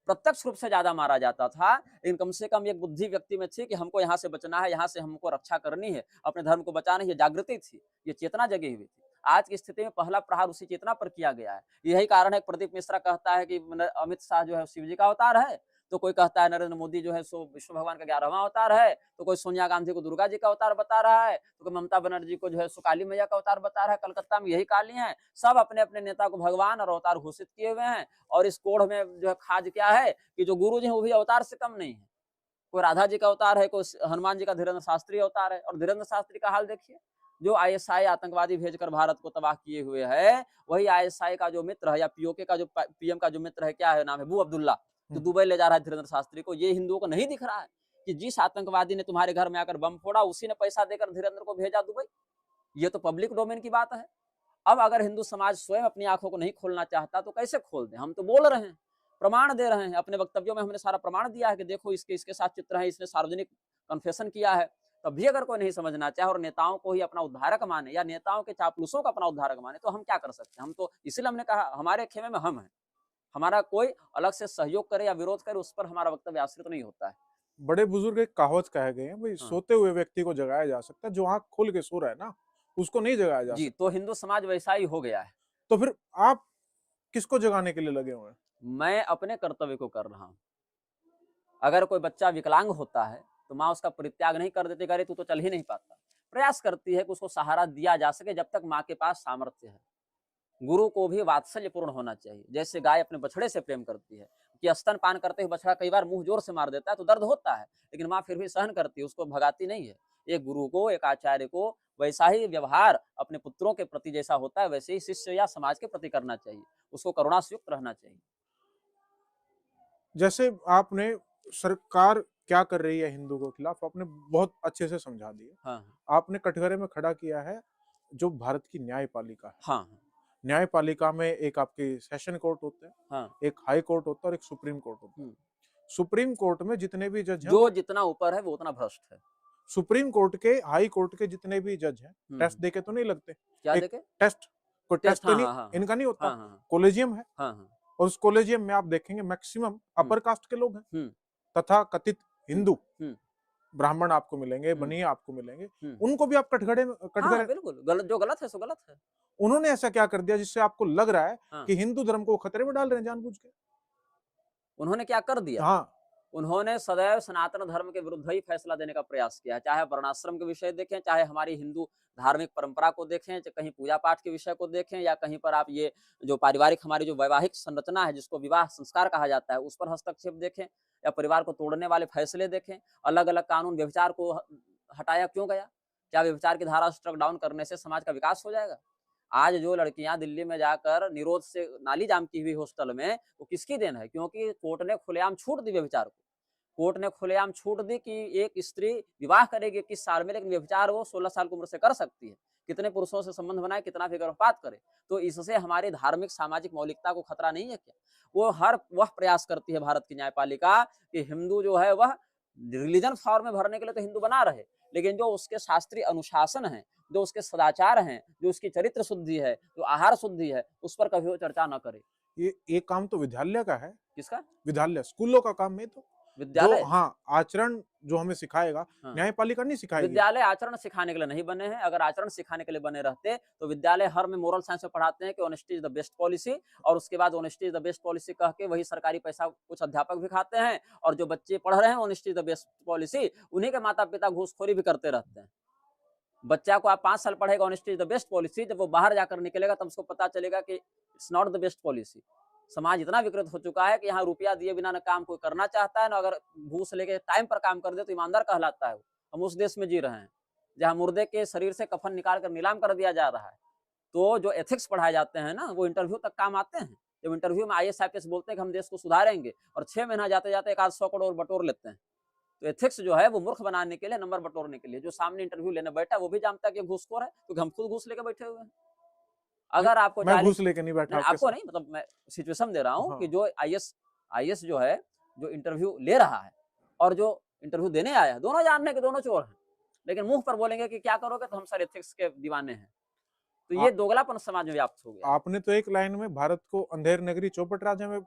B: प्रत्यक्ष रूप से ज्यादा मारा जाता था, लेकिन कम से कम एक बुद्धि व्यक्ति में थी कि हमको यहाँ से बचना है, यहाँ से हमको रक्षा करनी है, अपने धर्म को बचाना है। ये जागृति थी, ये चेतना जगी हुई थी। आज की स्थिति में पहला प्रहार उसी चेतना पर किया गया है। यही कारण है कि प्रदीप मिश्रा कहता है कि अमित शाह जो है शिव जी का अवतार है, तो कोई कहता है नरेंद्र मोदी जो है सो विष्णु भगवान का 11वां अवतार है, तो कोई सोनिया गांधी को दुर्गा जी का अवतार बता रहा है, तो कोई ममता बनर्जी को जो है सो काली मैया का अवतार बता रहा है। कलकत्ता में यही काली हैं, सब अपने अपने नेता को भगवान और अवतार घोषित किए हुए हैं। और इस कोढ़ में जो है खाज क्या है कि जो गुरु जी हैं वो भी अवतार से कम नहीं है। कोई राधा जी का अवतार है, कोई हनुमान जी का धीरेन्द्र शास्त्री अवतार है। और धीरेन्द्र शास्त्री का हाल देखिए, जो आईएसआई आतंकवादी भेजकर भारत को तबाह किए हुए है, वही आईएसआई का जो मित्र है या पीओके का जो पीएम का जो मित्र है, क्या है नाम है, अबू अब्दुल्ला, जो दुबई ले जा रहा है धीरेन्द्र शास्त्री को। ये हिंदुओं को नहीं दिख रहा है कि जिस आतंकवादी ने तुम्हारे घर में आकर बम फोड़ा, उसी ने पैसा देकर धीरेन्द्र को भेजा दुबई। ये तो पब्लिक डोमेन की बात है। अब अगर हिंदू समाज स्वयं अपनी आंखों को नहीं खोलना चाहता तो कैसे खोल दे? हम तो बोल रहे हैं, प्रमाण दे रहे हैं, अपने वक्तव्यों में हमने सारा प्रमाण दिया है कि देखो इसके इसके साथ चित्र है, इसने सार्वजनिक कन्फेशन किया है। तब भी अगर कोई नहीं समझना चाहे और नेताओं को ही अपना उद्धारक माने या नेताओं के चापलूसों को अपना उद्धारक माने, तो हम क्या कर सकते हैं? हम तो इसीलिए हमने कहा हमारे खेमे में हम हैं, हमारा कोई अलग से सहयोग करे या विरोध करे उस पर हमारा वक्तव्य आश्रित नहीं होता है।
A: बड़े बुजुर्ग एक कहावत कहे गए हैं, भाई
B: हाँ।
A: सोते हुए व्यक्ति को जगाया जा सकता है, जो आंख खोल के सो रहा है ना उसको नहीं जगाया जा
B: जी,
A: सकता।
B: तो हिंदू समाज वैसा ही हो गया है।
A: तो फिर आप किसको जगाने के लिए लगे हुए हैं?
B: मैं अपने कर्तव्य को कर रहा हूँ। अगर कोई बच्चा विकलांग होता है तो माँ उसका परित्याग नहीं कर देती, अरे तू तो चल ही नहीं पाता। प्रयास करती है कि उसको सहारा दिया जा सके जब तक माँ के पास सामर्थ्य है। गुरु को भी वात्सल्यपूर्ण होना चाहिए। जैसे गाय अपने बछड़े से प्रेम करती है कि स्तनपान करते हुए बछड़ा कई बार मुंह जोर से मार देता है तो दर्द होता है, लेकिन माँ फिर भी सहन करती है, उसको भगाती नहीं है। एक गुरु को, एक आचार्य को वैसा ही व्यवहार अपने पुत्रों के प्रति जैसा होता है वैसे ही शिष्य या समाज के प्रति करना चाहिए। उसको करुणा से युक्त रहना चाहिए।
A: जैसे आपने सरकार क्या कर रही है हिंदू के खिलाफ आपने बहुत अच्छे से समझा दिया।
B: हाँ
A: आपने कटघरे में खड़ा किया है जो भारत की न्यायपालिका है।
B: हाँ
A: न्यायपालिका में एक आपकी सेशन कोर्ट होते हैं,
B: हाँ।
A: एक हाई कोर्ट होता है और एक सुप्रीम कोर्ट होता है। सुप्रीम कोर्ट में जितने भी जज हैं,
B: जो जितना ऊपर है वो उतना भ्रष्ट है।
A: सुप्रीम कोर्ट के, हाई कोर्ट के जितने भी जज हैं, टेस्ट देके तो नहीं लगते।
B: क्या
A: एक
B: देखे?
A: टेस्ट, कोई टेस्ट तो
B: हाँ
A: नहीं
B: हाँ हाँ
A: इनका नहीं होता।
B: हाँ हाँ
A: कॉलेजियम है
B: हाँ हाँ।
A: और उस कॉलेजियम में आप देखेंगे मैक्सिमम अपर कास्ट के लोग हैं, तथा कथित हिंदू, ब्राह्मण आपको मिलेंगे, बनिया आपको मिलेंगे, उनको भी आप कटघरे में
B: हाँ, बिल्कुल गलत, जो गलत है सो गलत है।
A: उन्होंने ऐसा क्या कर दिया जिससे आपको लग रहा है
B: हाँ।
A: कि हिंदू धर्म को खतरे में डाल रहे हैं जानबूझ के?
B: उन्होंने क्या कर दिया?
A: हाँ,
B: उन्होंने सदैव सनातन धर्म के विरुद्ध ही फैसला देने का प्रयास किया, चाहे वर्णाश्रम के विषय देखें, चाहे हमारी हिंदू धार्मिक परंपरा को देखें, चाहे कहीं पूजा पाठ के विषय को देखें, या कहीं पर आप ये जो पारिवारिक हमारी जो वैवाहिक संरचना है जिसको विवाह संस्कार कहा जाता है उस पर हस्तक्षेप देखें, या परिवार को तोड़ने वाले फैसले देखें। अलग अलग कानून, व्यभिचार को हटाया क्यों गया? क्या व्यभिचार की धारा स्ट्रक डाउन करने से समाज का विकास हो जाएगा? आज जो लड़कियां दिल्ली में जाकर निरोध से नाली जाम की हुई हॉस्टल में, वो किसकी देन है? क्योंकि कोर्ट ने खुलेआम छूट दी व्यभिचार को। कोर्ट ने खुलेआम छूट दी कि एक स्त्री विवाह करेगी 21 साल में, लेकिन व्यभिचार वो 16 साल की उम्र से कर सकती है। कितने पुरुषों से संबंध बनाए, कितना भी गर्भपात करे। तो इससे हमारी धार्मिक सामाजिक मौलिकता को खतरा नहीं है क्या? वो वह प्रयास करती है भारत की न्यायपालिका कि हिंदू जो है वह रिलीजन फॉर्म में भरने के लिए तो हिंदू बना रहे, लेकिन जो उसके शास्त्रीय अनुशासन है, जो उसके सदाचार हैं, जो उसकी चरित्र शुद्धि है, जो आहार शुद्धि है, उस पर कभी वो चर्चा न करे।
A: ये काम तो विद्यालय का है।
B: किसका?
A: विद्यालय, स्कूलों का काम है। तो
B: विद्यालय?
A: जो हाँ आचरण जो हमें सिखाएगा,
B: हाँ।
A: न्यायपालिका नहीं सिखाएगी।
B: विद्यालय आचरण सिखाने के लिए नहीं बने हैं। अगर आचरण सिखाने के लिए बने रहते तो विद्यालय हर में मोरल साइंस में पढ़ाते हैं कि honesty is the best policy, और उसके बाद honesty is the best policy कह के वही सरकारी पैसा कुछ अध्यापक भी खाते हैं, और जो बच्चे पढ़ रहे हैं honesty is the best policy, उन्हीं के माता पिता घूसखोरी भी करते रहते हैं। बच्चा को आप 5 साल पढ़ेगा honesty is the best policy, जब वो बाहर जाकर निकलेगा तब उसको पता चलेगा कि it's not the best policy. समाज इतना विकृत हो चुका है कि यहाँ रुपया दिए बिना न काम कोई करना चाहता है, ना अगर घूस लेके टाइम पर काम कर दे तो ईमानदार कहलाता है। हम उस देश में जी रहे हैं जहाँ मुर्दे के शरीर से कफन निकाल कर नीलाम कर दिया जा रहा है। तो जो एथिक्स पढ़ाए जाते हैं ना, वो इंटरव्यू तक काम आते हैं। जब इंटरव्यू में IAS IPS बोलते हैं कि हम देश को सुधारेंगे, और 6 महीना जाते जाते 100 करोड़ बटोर लेते हैं। तो एथिक्स जो है वो मूर्ख बनाने के लिए, नंबर बटोरने के लिए। जो सामने इंटरव्यू लेने बैठा वो भी जानता है कि घूसखोर है, क्योंकि हम खुद घूस लेके बैठे हुए हैं। अगर आपको
A: मैं घूस लेके नहीं बैठा,
B: आपको नहीं, मतलब मैं सिचुएशन दे रहा हूँ कि जो IAS जो है, जो इंटरव्यू ले रहा है और जो इंटरव्यू देने आया है, दोनों जानने के दोनों चोर हैं, लेकिन मुंह पर बोलेंगे कि क्या करोगे, तो हम सर एथिक्स के दीवाने हैं। तो ये दोगलापन समाज में व्याप्त हो गया।
A: आपने तो एक लाइन में भारत को अंधेर नगरी चौपट राज्य में,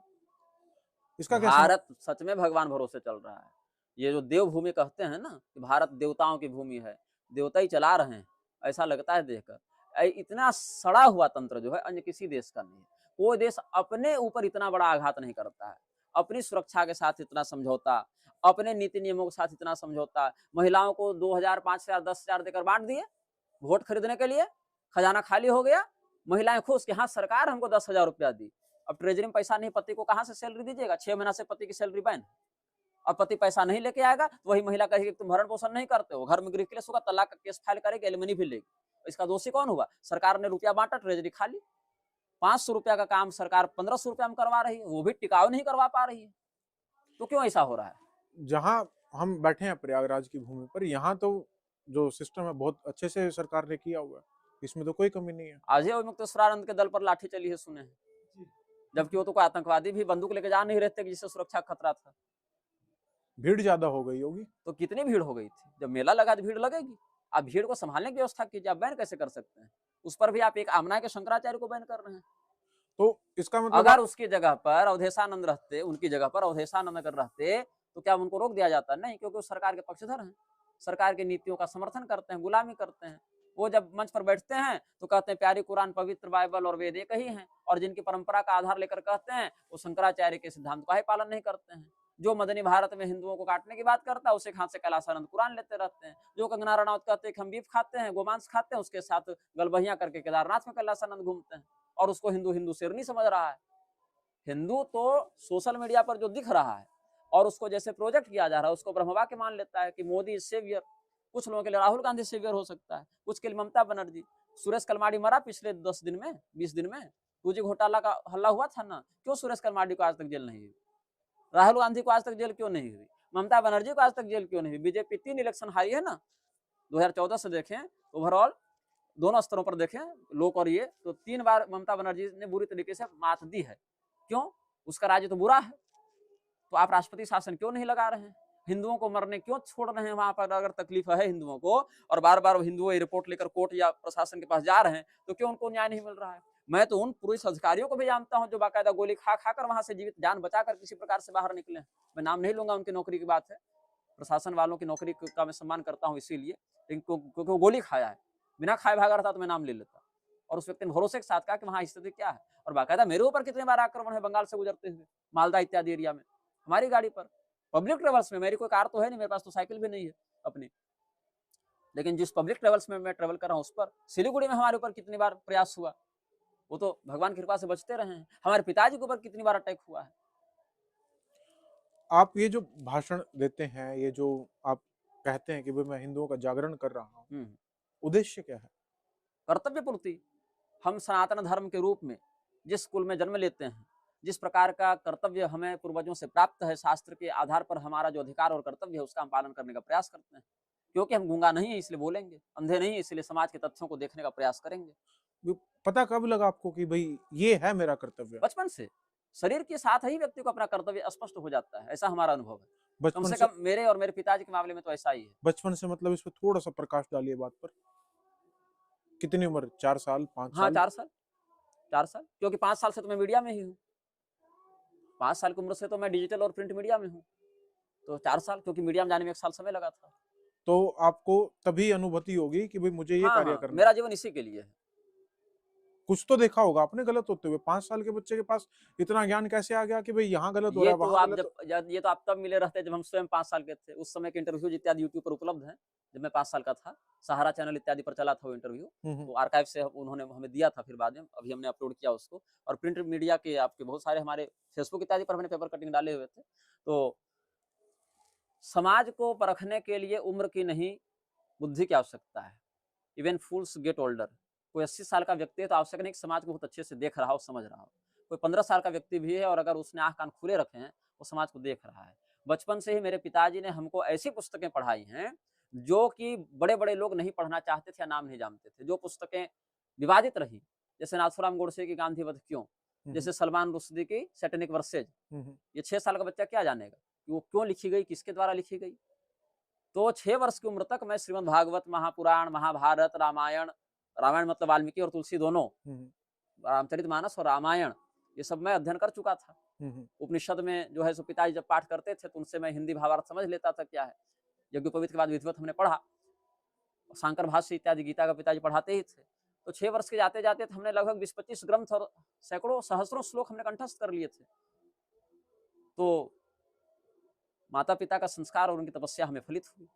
A: इसका क्या?
B: भारत सच में भगवान भरोसे चल रहा है। ये जो देवभूमि कहते हैं ना कि भारत देवताओं की भूमि है, देवता ही चला रहे हैं, ऐसा लगता है देखकर। इतना सड़ा हुआ तंत्र जो है अन्य किसी देश का नहीं है। कोई देश अपने ऊपर इतना बड़ा आघात नहीं करता है, अपनी सुरक्षा के साथ इतना समझौता, अपने नीति नियमों के साथ इतना समझौता। महिलाओं को 2000, 5000, 10,000 देकर बांट दिए वोट खरीदने के लिए, खजाना खाली हो गया, महिलाएं खुश कि हाँ सरकार हमको 10,000 रुपया दी। अब ट्रेजरी में पैसा नहीं, पति को कहाँ से सैलरी दीजिएगा? 6 महीना से पति की सैलरी बैन, और पति पैसा नहीं लेके आएगा तो वही महिला कहेगी तुम भरण पोषण नहीं करते हो, घर में गृह क्लेश होगा, तलाक का केस फाइल करेगी, एलिमनी भी लेगी। इसका दोषी कौन हुआ? सरकार ने रुपया बांटा, ट्रेजरी खाली। 500 रुपया का काम सरकार 1500 रुपया में करवा रही है, वो भी टिकाऊ नहीं करवा पा रही है। तो क्यों ऐसा हो रहा है?
A: जहां हम बैठे हैं प्रयागराज की भूमि पर, यहाँ तो जो सिस्टम है बहुत अच्छे से सरकार ने किया हुआ है, इसमें तो कोई कमी नहीं है।
B: आज ही मुक्तेश्वरानंद के दल पर लाठी चली है, सुने हैं, जबकि वो तो कोई आतंकवादी भी बंदूक लेके जा नहीं रहते जिससे सुरक्षा खतरा था।
A: भीड़ ज्यादा हो गई होगी।
B: तो कितनी भीड़ हो गई थी? जब मेला लगा तो भीड़ लगेगी। आप भीड़ को संभालने की व्यवस्था कीजिए, आप बैन कैसे कर सकते हैं? उस पर भी आप एक आमना के शंकराचार्य को बैन कर रहे हैं।
A: तो इसका मतलब
B: अगर उसकी जगह पर अवधेशानंद रहते, उनकी जगह पर अवधेशानंद अगर रहते तो क्या उनको रोक दिया जाता? नहीं, क्योंकि वो सरकार के पक्षधर हैं, सरकार की नीतियों का समर्थन करते हैं, गुलामी करते हैं। वो जब मंच पर बैठते हैं तो कहते हैं प्यारी कुरान, पवित्र बाइबल और वेद एक ही हैं, और जिनकी परंपरा का आधार लेकर कहते हैं वो शंकराचार्य के सिद्धांत का ही पालन नहीं करते हैं। जो मदनी भारत में हिंदुओं को काटने की बात करता है उसे हाथ से कैलाशानंद कुरान लेते रहते हैं। जो कंगना रनौत कहते हैं कि हम बीफ खाते हैं, गोमांस खाते हैं, उसके साथ गलबहियां करके केदारनाथ में कैलाशानंद घूमते हैं, और उसको हिंदू हिंदू शेरनी समझ रहा है। हिंदू तो सोशल मीडिया पर जो दिख रहा है और उसको जैसे प्रोजेक्ट किया जा रहा है उसको ब्रह्मवा के मान लेता है कि मोदी सेवियर। कुछ लोगों के लिए राहुल गांधी सेवियर हो सकता है, कुछ के लिए ममता बनर्जी। सुरेश कलमाडी मरा पिछले 10 दिन में, 20 दिन में। 2G घोटाला का हल्ला हुआ था ना, क्यों सुरेश कलमाडी को आज तक जेल नहीं हुई? राहुल गांधी को आज तक जेल क्यों नहीं हुई? ममता बनर्जी को आज तक जेल क्यों नहीं हुई? बीजेपी 3 इलेक्शन हारी है ना, 2014 से देखें ओवरऑल दोनों स्तरों पर देखें, लोक और ये, तो 3 बार ममता बनर्जी ने बुरी तरीके से मात दी है। क्यों? उसका राज्य तो बुरा है, तो आप राष्ट्रपति शासन क्यों नहीं लगा रहे हैं? हिंदुओं को मरने क्यों छोड़ रहे हैं वहां पर? अगर तकलीफ है हिंदुओं को और बार बार हिंदुओं रिपोर्ट लेकर कोर्ट या प्रशासन के पास जा रहे हैं, तो क्यों उनको न्याय नहीं मिल रहा है? मैं तो उन पुलिस अधिकारियों को भी जानता हूं जो बाकायदा गोली खा खाकर वहां से जीवित जान बचाकर किसी प्रकार से बाहर निकले। मैं नाम नहीं लूंगा, उनकी नौकरी की बात है, प्रशासन वालों की नौकरी का मैं सम्मान करता हूँ इसीलिए, क्योंकि वो गोली खाया है। बिना खाए भागा रहता तो मैं नाम ले लेता। और उस व्यक्ति ने भरोसे के साथ कहा कि वहां स्थिति क्या है, और बाकायदा मेरे ऊपर कितने बार आक्रमण है बंगाल से गुजरते हुए, मालदा इत्यादि एरिया में, हमारी गाड़ी पर, पब्लिक ट्रेवल्स में। मेरी कोई कार तो है नहीं, मेरे पास तो साइकिल भी नहीं है अपनी, लेकिन जिस पब्लिक ट्रेवल्स में मैं ट्रेवल कर रहा हूँ उस पर, सिलीगुड़ी में हमारे ऊपर कितनी बार प्रयास हुआ, वो तो भगवान की कृपा से बचते रहे हैं। हमारे पिताजी के ऊपर कितनी बार अटैक हुआ है।
A: आप ये जो भाषण देते हैं, ये जो आप कहते हैं कि भाई मैं हिंदुओं का जागरण कर रहा हूँ, उद्देश्य क्या है?
B: कर्तव्य पूर्ति। हम सनातन धर्म के रूप में जिस कुल में जन्म लेते हैं, जिस प्रकार का कर्तव्य हमें पूर्वजों से प्राप्त है, शास्त्र के आधार पर हमारा जो अधिकार और कर्तव्य है उसका हम पालन करने का प्रयास करते हैं। क्योंकि हम गूंगा नहीं है इसलिए बोलेंगे, अंधे नहीं है इसलिए समाज के तथ्यों को देखने का प्रयास करेंगे।
A: पता कब लगा आपको कि भाई ये है मेरा कर्तव्य?
B: बचपन से। शरीर के साथ ही व्यक्ति को अपना कर्तव्य स्पष्ट हो जाता है, ऐसा हमारा अनुभव है। कम
A: बचपन
B: से
A: से?
B: कम मेरे और मेरे पिताजी के मामले में तो ऐसा ही है।
A: बचपन से मतलब इस पे थोड़ा सा प्रकाश डालिए बात पर। कितनी उम्र? 4 साल, 5
B: हाँ,
A: साल?
B: 4 साल, 4 साल, क्योंकि 5 साल से तो मैं मीडिया में ही हूँ। 5 साल की उम्र से तो मैं डिजिटल और प्रिंट मीडिया में हूँ, तो 4 साल, क्योंकि मीडिया में जाने में 1 साल समय लगा था।
A: तो आपको तभी अनुभूति होगी कि भाई मुझे ये कार्य करना है।
B: मेरा जीवन इसी के लिए है।
A: कुछ तो देखा होगा आपने गलत होते हुए। 5 साल के बच्चे के पास इतना ज्ञान कैसे आ गया कि भाई यहाँ गलत हो रहा है, वहाँ गलत हो।
B: ये तो आप तब मिले रहते जब हम स्वयं 5 साल के थे। उस समय के इंटरव्यूज इत्यादि यूट्यूब पर उपलब्ध हैं, जब मैं 5 साल का था। सहारा चैनल इत्यादि पर चला था वो इंटरव्यू, तो आर्काइव से उन्होंने हमें दिया था, फिर बाद में अभी हमने अपलोड किया उसको। और प्रिंट मीडिया के आपके बहुत सारे हमारे फेसबुक इत्यादि पर हमने पेपर कटिंग डाले हुए थे। तो समाज को परखने के लिए उम्र की नहीं, बुद्धि की आवश्यकता है। इवन फूल्स गेट ओल्डर। कोई 80 साल का व्यक्ति है तो आवश्यक नहीं कि समाज को बहुत अच्छे से देख रहा हो, समझ रहा हो। कोई 15 साल का व्यक्ति भी है और अगर उसने आंख कान खुले रखे हैं, वो समाज को देख रहा है। बचपन से ही मेरे पिताजी ने हमको ऐसी पुस्तकें पढ़ाई हैं जो कि बड़े-बड़े लोग नहीं पढ़ना चाहते थे या नाम नहीं जानते थे। जो पुस्तकें विवादित रही, जैसे नाथूराम गोडसे की गांधीवध क्यों, जैसे सलमान रुश्दी की सैटेनिक वर्सेज। ये 6 साल का बच्चा क्या जानेगा कि वो क्यों लिखी गई, किसके द्वारा लिखी गई। तो 6 वर्ष की उम्र तक मैं श्रीमद् भागवत, महापुराण, महाभारत, रामायण, रामायण मतलब वाल्मीकि और तुलसी दोनों, रामचरितमानस और रामायण, ये सब मैं अध्ययन कर चुका था। उपनिषद में जो है सो पिताजी जब पाठ करते थे तो उनसे मैं हिंदी भावार्थ समझ लेता था क्या है। यज्ञोपवीत के बाद विधिवत हमने पढ़ा, शंकर भाष्य इत्यादि गीता का पिताजी पढ़ाते ही थे। तो 6 वर्ष के जाते जाते हमने लगभग 20-25 ग्रंथ और सैकड़ों सहस्रों श्लोक हमने कंठस्थ कर लिए थे। तो माता पिता का संस्कार और उनकी तपस्या हमें फलित हुई।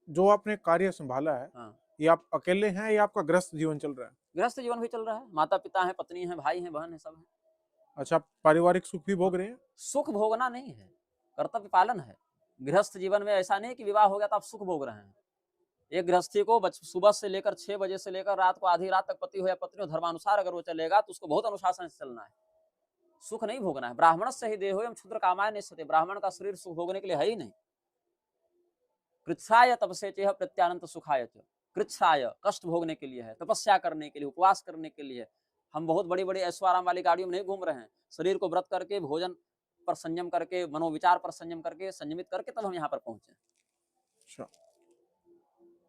A: जो आपने कार्य संभाला है,
B: हाँ,
A: ये आप अकेले हैं या आपका गृहस्थ जीवन चल रहा है?
B: गृहस्थ जीवन भी चल रहा है, माता पिता हैं, पत्नी है, भाई हैं, बहन है, सब है।
A: अच्छा, आप पारिवारिक सुख भी भोग रहे हैं?
B: सुख भोगना नहीं है, कर्तव्य पालन है। गृहस्थ जीवन में ऐसा नहीं कि विवाह हो गया तो आप सुख भोग रहे हैं। एक गृहस्थी को सुबह से लेकर 6 बजे से लेकर रात को आधी रात तक पति हो या पत्नी हो, धर्मानुसार अगर वो चलेगा तो उसको बहुत अनुशासन से चलना है। सुख नहीं भोगना है। ब्राह्मण से ही देहो एवं क्षुद्र कामाय निश्चते। ब्राह्मण का शरीर सुख भोगने के लिए है ही नहीं। कृच्छ्राय तपसे चेह प्रत्यानंत सुखाय च। कृच्छ्राय कष्ट भोगने के लिए है, तपस्या करने के लिए, उपवास करने के लिए। हम बहुत बड़ी बड़ी ऐशो आराम वाली गाड़ियों में नहीं घूम रहे हैं। शरीर को व्रत करके, भोजन पर संयम करके, मनोविचार पर संयम करके, संयमित करके तब हम यहाँ पर पहुंचे।
A: अच्छा,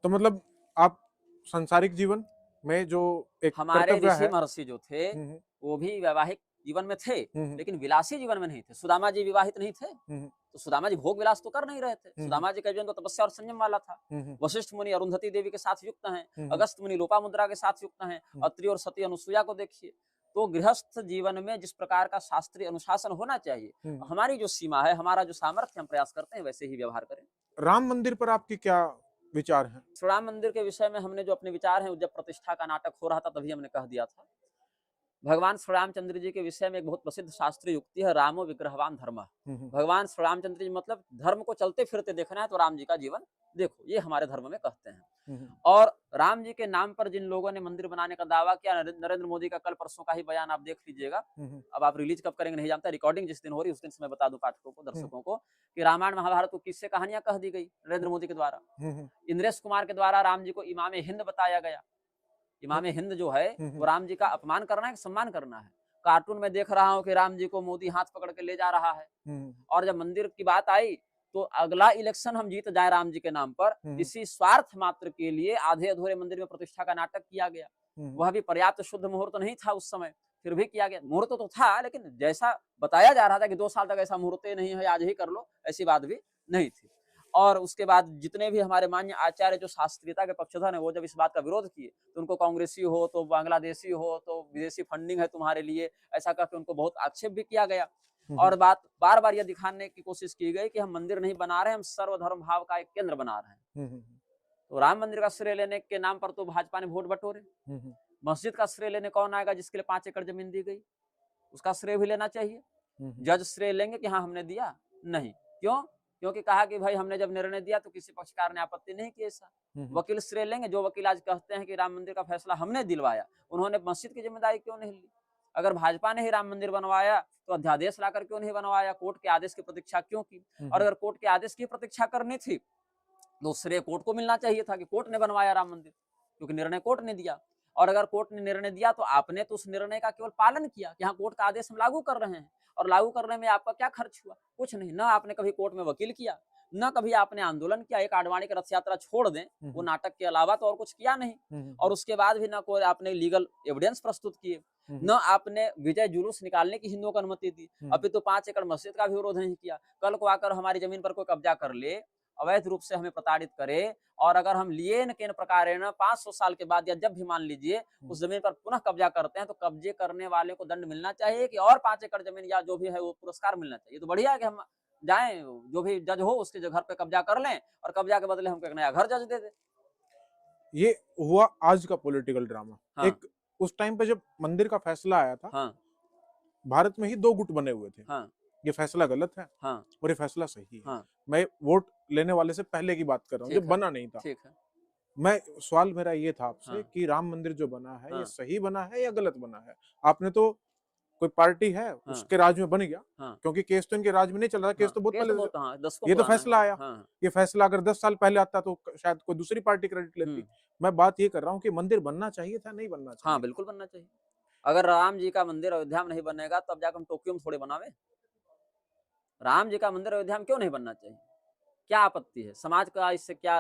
A: तो मतलब आप सांसारिक जीवन में जो एक
B: हमारे
A: कर्तव्य
B: ऋषि
A: है,
B: महर्षि जो थे
A: हम्म,
B: वो भी वैवाहिक जीवन में थे,
A: हम्म,
B: लेकिन विलासी जीवन में नहीं थे। सुदामा जी विवाहित नहीं थे,
A: हम्म,
B: तो सुदामा जी भोग विलास तो कर नहीं रहे थे। सुदामा जी का जीवन तो तपस्या और संयम वाला था।
A: हम्म,
B: वशिष्ठ मुनि अरुंधति देवी के साथ युक्त हैं,
A: हम्म,
B: अगस्त मुनि लोपामुद्रा के साथ युक्त हैं, अत्रि और सती अनुसुईया को देखिए। तो गृहस्थ जीवन में जिस प्रकार का शास्त्रीय अनुशासन होना चाहिए, हमारी जो सीमा है, हमारा जो सामर्थ्य, हम प्रयास करते हैं वैसे ही व्यवहार करें।
A: राम मंदिर पर आपकी क्या विचार हैं?
B: श्री राम मंदिर के विषय में हमने जो अपने विचार हैं, जब प्रतिष्ठा का नाटक हो रहा था तभी हमने कह दिया था। भगवान श्री रामचंद्र जी के विषय में एक बहुत प्रसिद्ध शास्त्रीय युक्ति है, रामो विग्रहवान धर्म। भगवान श्री रामचंद्र जी मतलब धर्म को चलते फिरते देखना है तो राम जी का जीवन देखो, ये हमारे धर्म में कहते हैं। और राम जी के नाम पर जिन लोगों ने मंदिर बनाने का दावा किया, नरेंद्र मोदी का कल परसों का ही बयान आप देख लीजिएगा। अब आप रिलीज कब करेंगे नहीं जानता, रिकॉर्डिंग जिस दिन हो रही उस दिन से मैं बता दूं पाठकों को, दर्शकों को, कि रामायण महाभारत को किससे कहानियां कह दी गई नरेंद्र मोदी के द्वारा। इंद्रेश कुमार के द्वारा राम जी को इमाम हिंद बताया गया। इमाम हिंद जो है वो राम जी का अपमान करना है कि सम्मान करना है। कार्टून में देख रहा हूँ कि राम जी को मोदी हाथ पकड़ के ले जा रहा है। और जब मंदिर की बात आई तो अगला इलेक्शन हम जीत जाए राम जी के नाम पर, इसी स्वार्थ मात्र के लिए आधे अधूरे मंदिर में प्रतिष्ठा का नाटक किया गया। वह भी पर्याप्त शुद्ध मुहूर्त नहीं था उस समय, फिर भी किया गया। मुहूर्त तो था, लेकिन जैसा बताया जा रहा था कि 2 साल तक ऐसा मुहूर्त नहीं है, आज ही कर लो, ऐसी बात भी नहीं थी। और उसके बाद जितने भी हमारे मान्य आचार्य जो शास्त्रीयता के पक्षधर हैं, वो जब इस बात का विरोध किए तो उनको कांग्रेसी हो तो बांग्लादेशी हो तो विदेशी फंडिंग है तुम्हारे लिए, ऐसा करके उनको बहुत आक्षेप भी किया गया। और बात बार बार यह दिखाने की कोशिश की गई कि हम मंदिर नहीं बना रहे, हम सर्वधर्म भाव का एक केंद्र बना रहे हैं। तो राम मंदिर का श्रेय लेने के नाम पर तो भाजपा ने वोट बटोरे। मस्जिद का श्रेय लेने कौन आएगा जिसके लिए 5 एकड़ जमीन दी गई, उसका श्रेय भी लेना चाहिए। जज श्रेय लेंगे कि हाँ हमने दिया, नहीं। क्यों? क्योंकि कहा कि भाई हमने जब निर्णय दिया तो किसी पक्षकार ने आपत्ति नहीं की। ऐसा वकील श्रेय लेंगे, जो वकील आज कहते हैं कि राम मंदिर का फैसला हमने दिलवाया, उन्होंने मस्जिद की जिम्मेदारी क्यों नहीं ली? अगर भाजपा ने ही राम मंदिर बनवाया तो अध्यादेश लाकर क्यों नहीं बनवाया? कोर्ट के आदेश की प्रतीक्षा क्यों की? और अगर कोर्ट के आदेश की प्रतीक्षा करनी थी तो श्रेय कोर्ट को मिलना चाहिए था कि कोर्ट ने बनवाया राम मंदिर, क्योंकि निर्णय कोर्ट ने दिया। और अगर कोर्ट ने निर्णय दिया तो आपने तो उस निर्णय का केवल पालन किया कि हाँ कोर्ट का आदेश हम लागू कर रहे हैं। और लागू करने में आपका क्या खर्च हुआ? कुछ नहीं। ना आपने कभी कोर्ट में वकील किया, न कभी आपने आंदोलन किया। एक आडवाणी का रथ यात्रा छोड़ दें, वो नाटक के अलावा तो और कुछ किया नहीं। और उसके बाद भी न कोई आपने लीगल एविडेंस प्रस्तुत किए, न आपने विजय जुलूस निकालने की हिंदुओं को अनुमति दी। अभी तो 5 एकड़ मस्जिद का भी विरोध नहीं किया। कल को आकर हमारी जमीन पर कोई कब्जा कर ले, अवैध रूप से हमें प्रताड़ित करे, और अगर हम लिए न केन प्रकारेण 500 साल के बाद या जब भी मान लीजिए उस जमीन पर पुनः कब्जा करते हैं, तो कब्जे करने वाले को दंड मिलना चाहिए कि और 5 एकड़ जमीन या जो भी है वो पुरस्कार मिलना चाहिए। तो बढ़िया है कि हम जाएं, जो भी जज हो उसके घर पे कब्जा कर लें और कब्जा के बदले हमको एक नया घर जज दे दे।
A: ये हुआ आज का पॉलिटिकल ड्रामा।
B: हाँ।
A: एक उस टाइम पे जब मंदिर का फैसला आया था,
B: हाँ।
A: भारत में ही 2 गुट बने हुए थे।
B: हाँ।
A: ये फैसला गलत है
B: हाँ।
A: और ये फैसला सही है।
B: हाँ।
A: मैं वोट लेने वाले से पहले की बात कर रहा हूँ, जब बना नहीं था।
B: ठीक है।
A: मैं सवाल मेरा ये था आपसे,
B: हाँ।
A: कि राम मंदिर जो बना है,
B: हाँ।
A: ये सही बना है या गलत बना है? आपने तो कोई पार्टी है,
B: हाँ।
A: उसके राज में बन गया,
B: हाँ।
A: क्योंकि केस तो इनके राज में नहीं चल रहा, केस तो बहुत
B: केस
A: पहले
B: तो बहुत, हाँ, दशकों
A: ये तो
B: पुराना
A: फैसला
B: है।
A: आया।
B: हाँ।
A: ये फैसला अगर 10 साल पहले आता तो शायद कोई दूसरी पार्टी क्रेडिट लेती। मैं बात ये कर रहा हूँ कि मंदिर बनना चाहिए था, नहीं बनना चाहिए?
B: हाँ बिल्कुल बनना चाहिए। अगर राम जी का मंदिर अयोध्या में नहीं बनेगा तब जाकर हम टोक्यो में थोड़े बनावे। राम जी का मंदिर अयोध्या में क्यों नहीं बनना चाहिए? क्या आपत्ति है? समाज का इससे क्या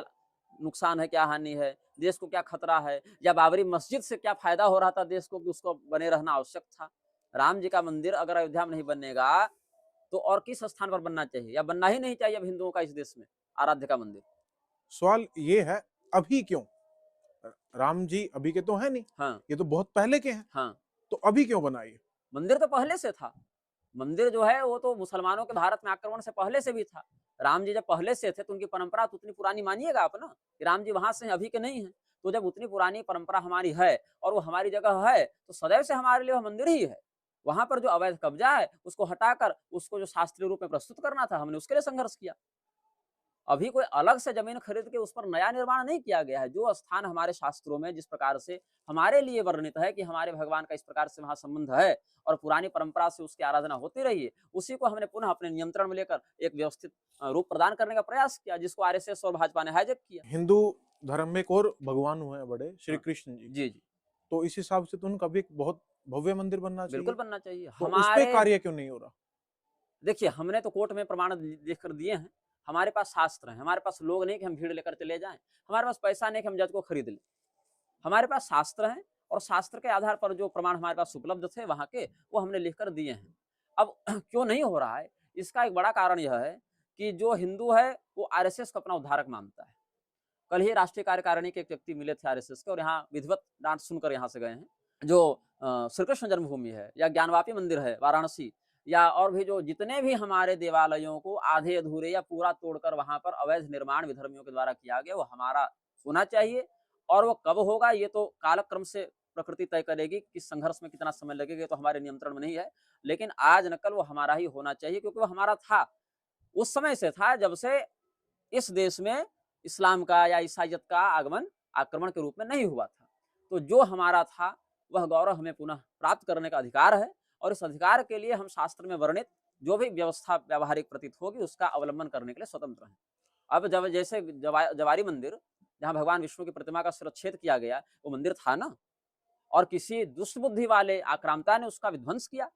B: नुकसान है, क्या हानि है, देश को क्या खतरा है, या बाबरी मस्जिद से क्या फायदा हो रहा था देश को कि उसको बने रहना आवश्यक था? राम जी का मंदिर अगर अयोध्या में नहीं बनेगा तो और किस स्थान पर बनना चाहिए, या बनना ही नहीं चाहिए अब हिंदुओं का इस देश में आराध्य का मंदिर?
A: सवाल ये है, अभी क्यों? राम जी अभी के तो है नहीं,
B: हाँ
A: ये तो बहुत पहले के हैं,
B: हाँ।
A: तो अभी क्यों बनाई?
B: मंदिर तो पहले से था। मंदिर जो है वो तो मुसलमानों के भारत में आक्रमण से पहले से भी था। राम जी जब पहले से थे तो उनकी परंपरा तो उतनी पुरानी मानिएगा आप ना, कि राम जी वहाँ से हैं, अभी के नहीं हैं। तो जब उतनी पुरानी परंपरा हमारी है और वो हमारी जगह है, तो सदैव से हमारे लिए वह मंदिर ही है। वहाँ पर जो अवैध कब्जा है, उसको हटाकर उसको जो शास्त्रीय रूप में प्रस्तुत करना था, हमने उसके लिए संघर्ष किया। अभी कोई अलग से ज़मीन खरीद के उस पर नया निर्माण नहीं किया गया है। जो स्थान हमारे शास्त्रों में जिस प्रकार से हमारे लिए वर्णित है कि हमारे भगवान का इस प्रकार से वहाँ संबंध है और पुरानी परंपरा से उसकी आराधना होती रही है, उसी को हमने पुनः अपने नियंत्रण में लेकर एक व्यवस्थित रूप प्रदान करने का प्रयास किया, जिसको आरएसएस और भाजपा ने हाईजैक किया।
A: हिंदू धर्म में एक और भगवान हुए हैं बड़े, श्री
B: हाँ,
A: कृष्ण जी।
B: जी, जी,
A: तो इस हिसाब से तो उनका भी एक बहुत भव्य मंदिर बनना चाहिए।
B: बिल्कुल बनना चाहिए।
A: तो उस पे
B: हमारे
A: कार्य क्यों नहीं हो रहा?
B: देखिए, हमने तो कोर्ट में प्रमाण लिख कर दिए हैं। हमारे पास शास्त्र हैं, हमारे पास लोग नहीं कि हम भीड़ लेकर चले जाएँ। हमारे पास पैसा नहीं कि हम जज को खरीद लें। हमारे पास शास्त्र हैं और शास्त्र के आधार पर जो प्रमाण हमारे पास उपलब्ध थे वहाँ के, वो हमने लिख कर दिए हैं। अब क्यों नहीं हो रहा है? इसका एक बड़ा कारण यह है कि जो हिंदू है, वो आरएसएस को अपना उद्धारक मानता है। कल ही राष्ट्रीय कार्यकारिणी के एक व्यक्ति मिले थे आरएसएस के और यहाँ विधिवत डाँट सुनकर यहाँ से गए हैं। जो श्री कृष्ण जन्मभूमि है या ज्ञानवापी मंदिर है वाराणसी या और भी जो जितने भी हमारे देवालयों को आधे अधूरे या पूरा तोड़कर वहाँ पर अवैध निर्माण विधर्मियों के द्वारा किया गया, वो हमारा होना चाहिए। और वो कब होगा ये तो कालक्रम से प्रकृति तय करेगी, किस संघर्ष में कितना समय लगेगा ये तो हमारे नियंत्रण में नहीं है। लेकिन आज न कल वो हमारा ही होना चाहिए, क्योंकि वो हमारा था। उस समय से था जब से इस देश में इस्लाम का या ईसाइयत का आगमन आक्रमण के रूप में नहीं हुआ था। तो जो हमारा था वह गौरव हमें पुनः प्राप्त करने का अधिकार है और इस अधिकार के लिए हम शास्त्र में वर्णित जो भी व्यवस्था व्यावहारिक प्रतीत होगी उसका अवलंबन करने के लिए स्वतंत्र हैं। अब जब जैसे जवारी मंदिर जहाँ भगवान विष्णु की प्रतिमा का शिरच्छेद किया गया, वो मंदिर था ना, और किसी दुष्ट बुद्धि वाले आक्रांता ने उसका विध्वंस किया।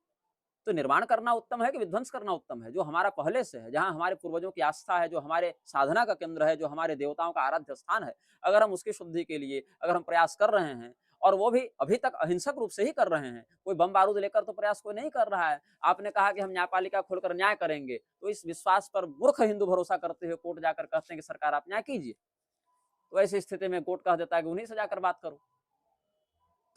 B: तो निर्माण करना उत्तम है कि विध्वंस करना उत्तम है? जो हमारा पहले से है, जहाँ हमारे पूर्वजों की आस्था है, जो हमारे साधना का केंद्र है, जो हमारे देवताओं का आराध्य स्थान है, अगर हम उसकी शुद्धि के लिए अगर हम प्रयास कर रहे हैं और वो भी अभी तक अहिंसक रूप से ही कर रहे हैं, कोई बम बारूद लेकर तो प्रयास कोई नहीं कर रहा है। आपने कहा कि हम न्यायपालिका खोलकर न्याय करेंगे, तो इस विश्वास पर मूर्ख हिंदू भरोसा करते हुए कोर्ट जाकर कहते हैं कि सरकार आप न्याय कीजिए। तो ऐसी स्थिति में कोर्ट कह देता है कि उन्हीं से जाकर बात करो।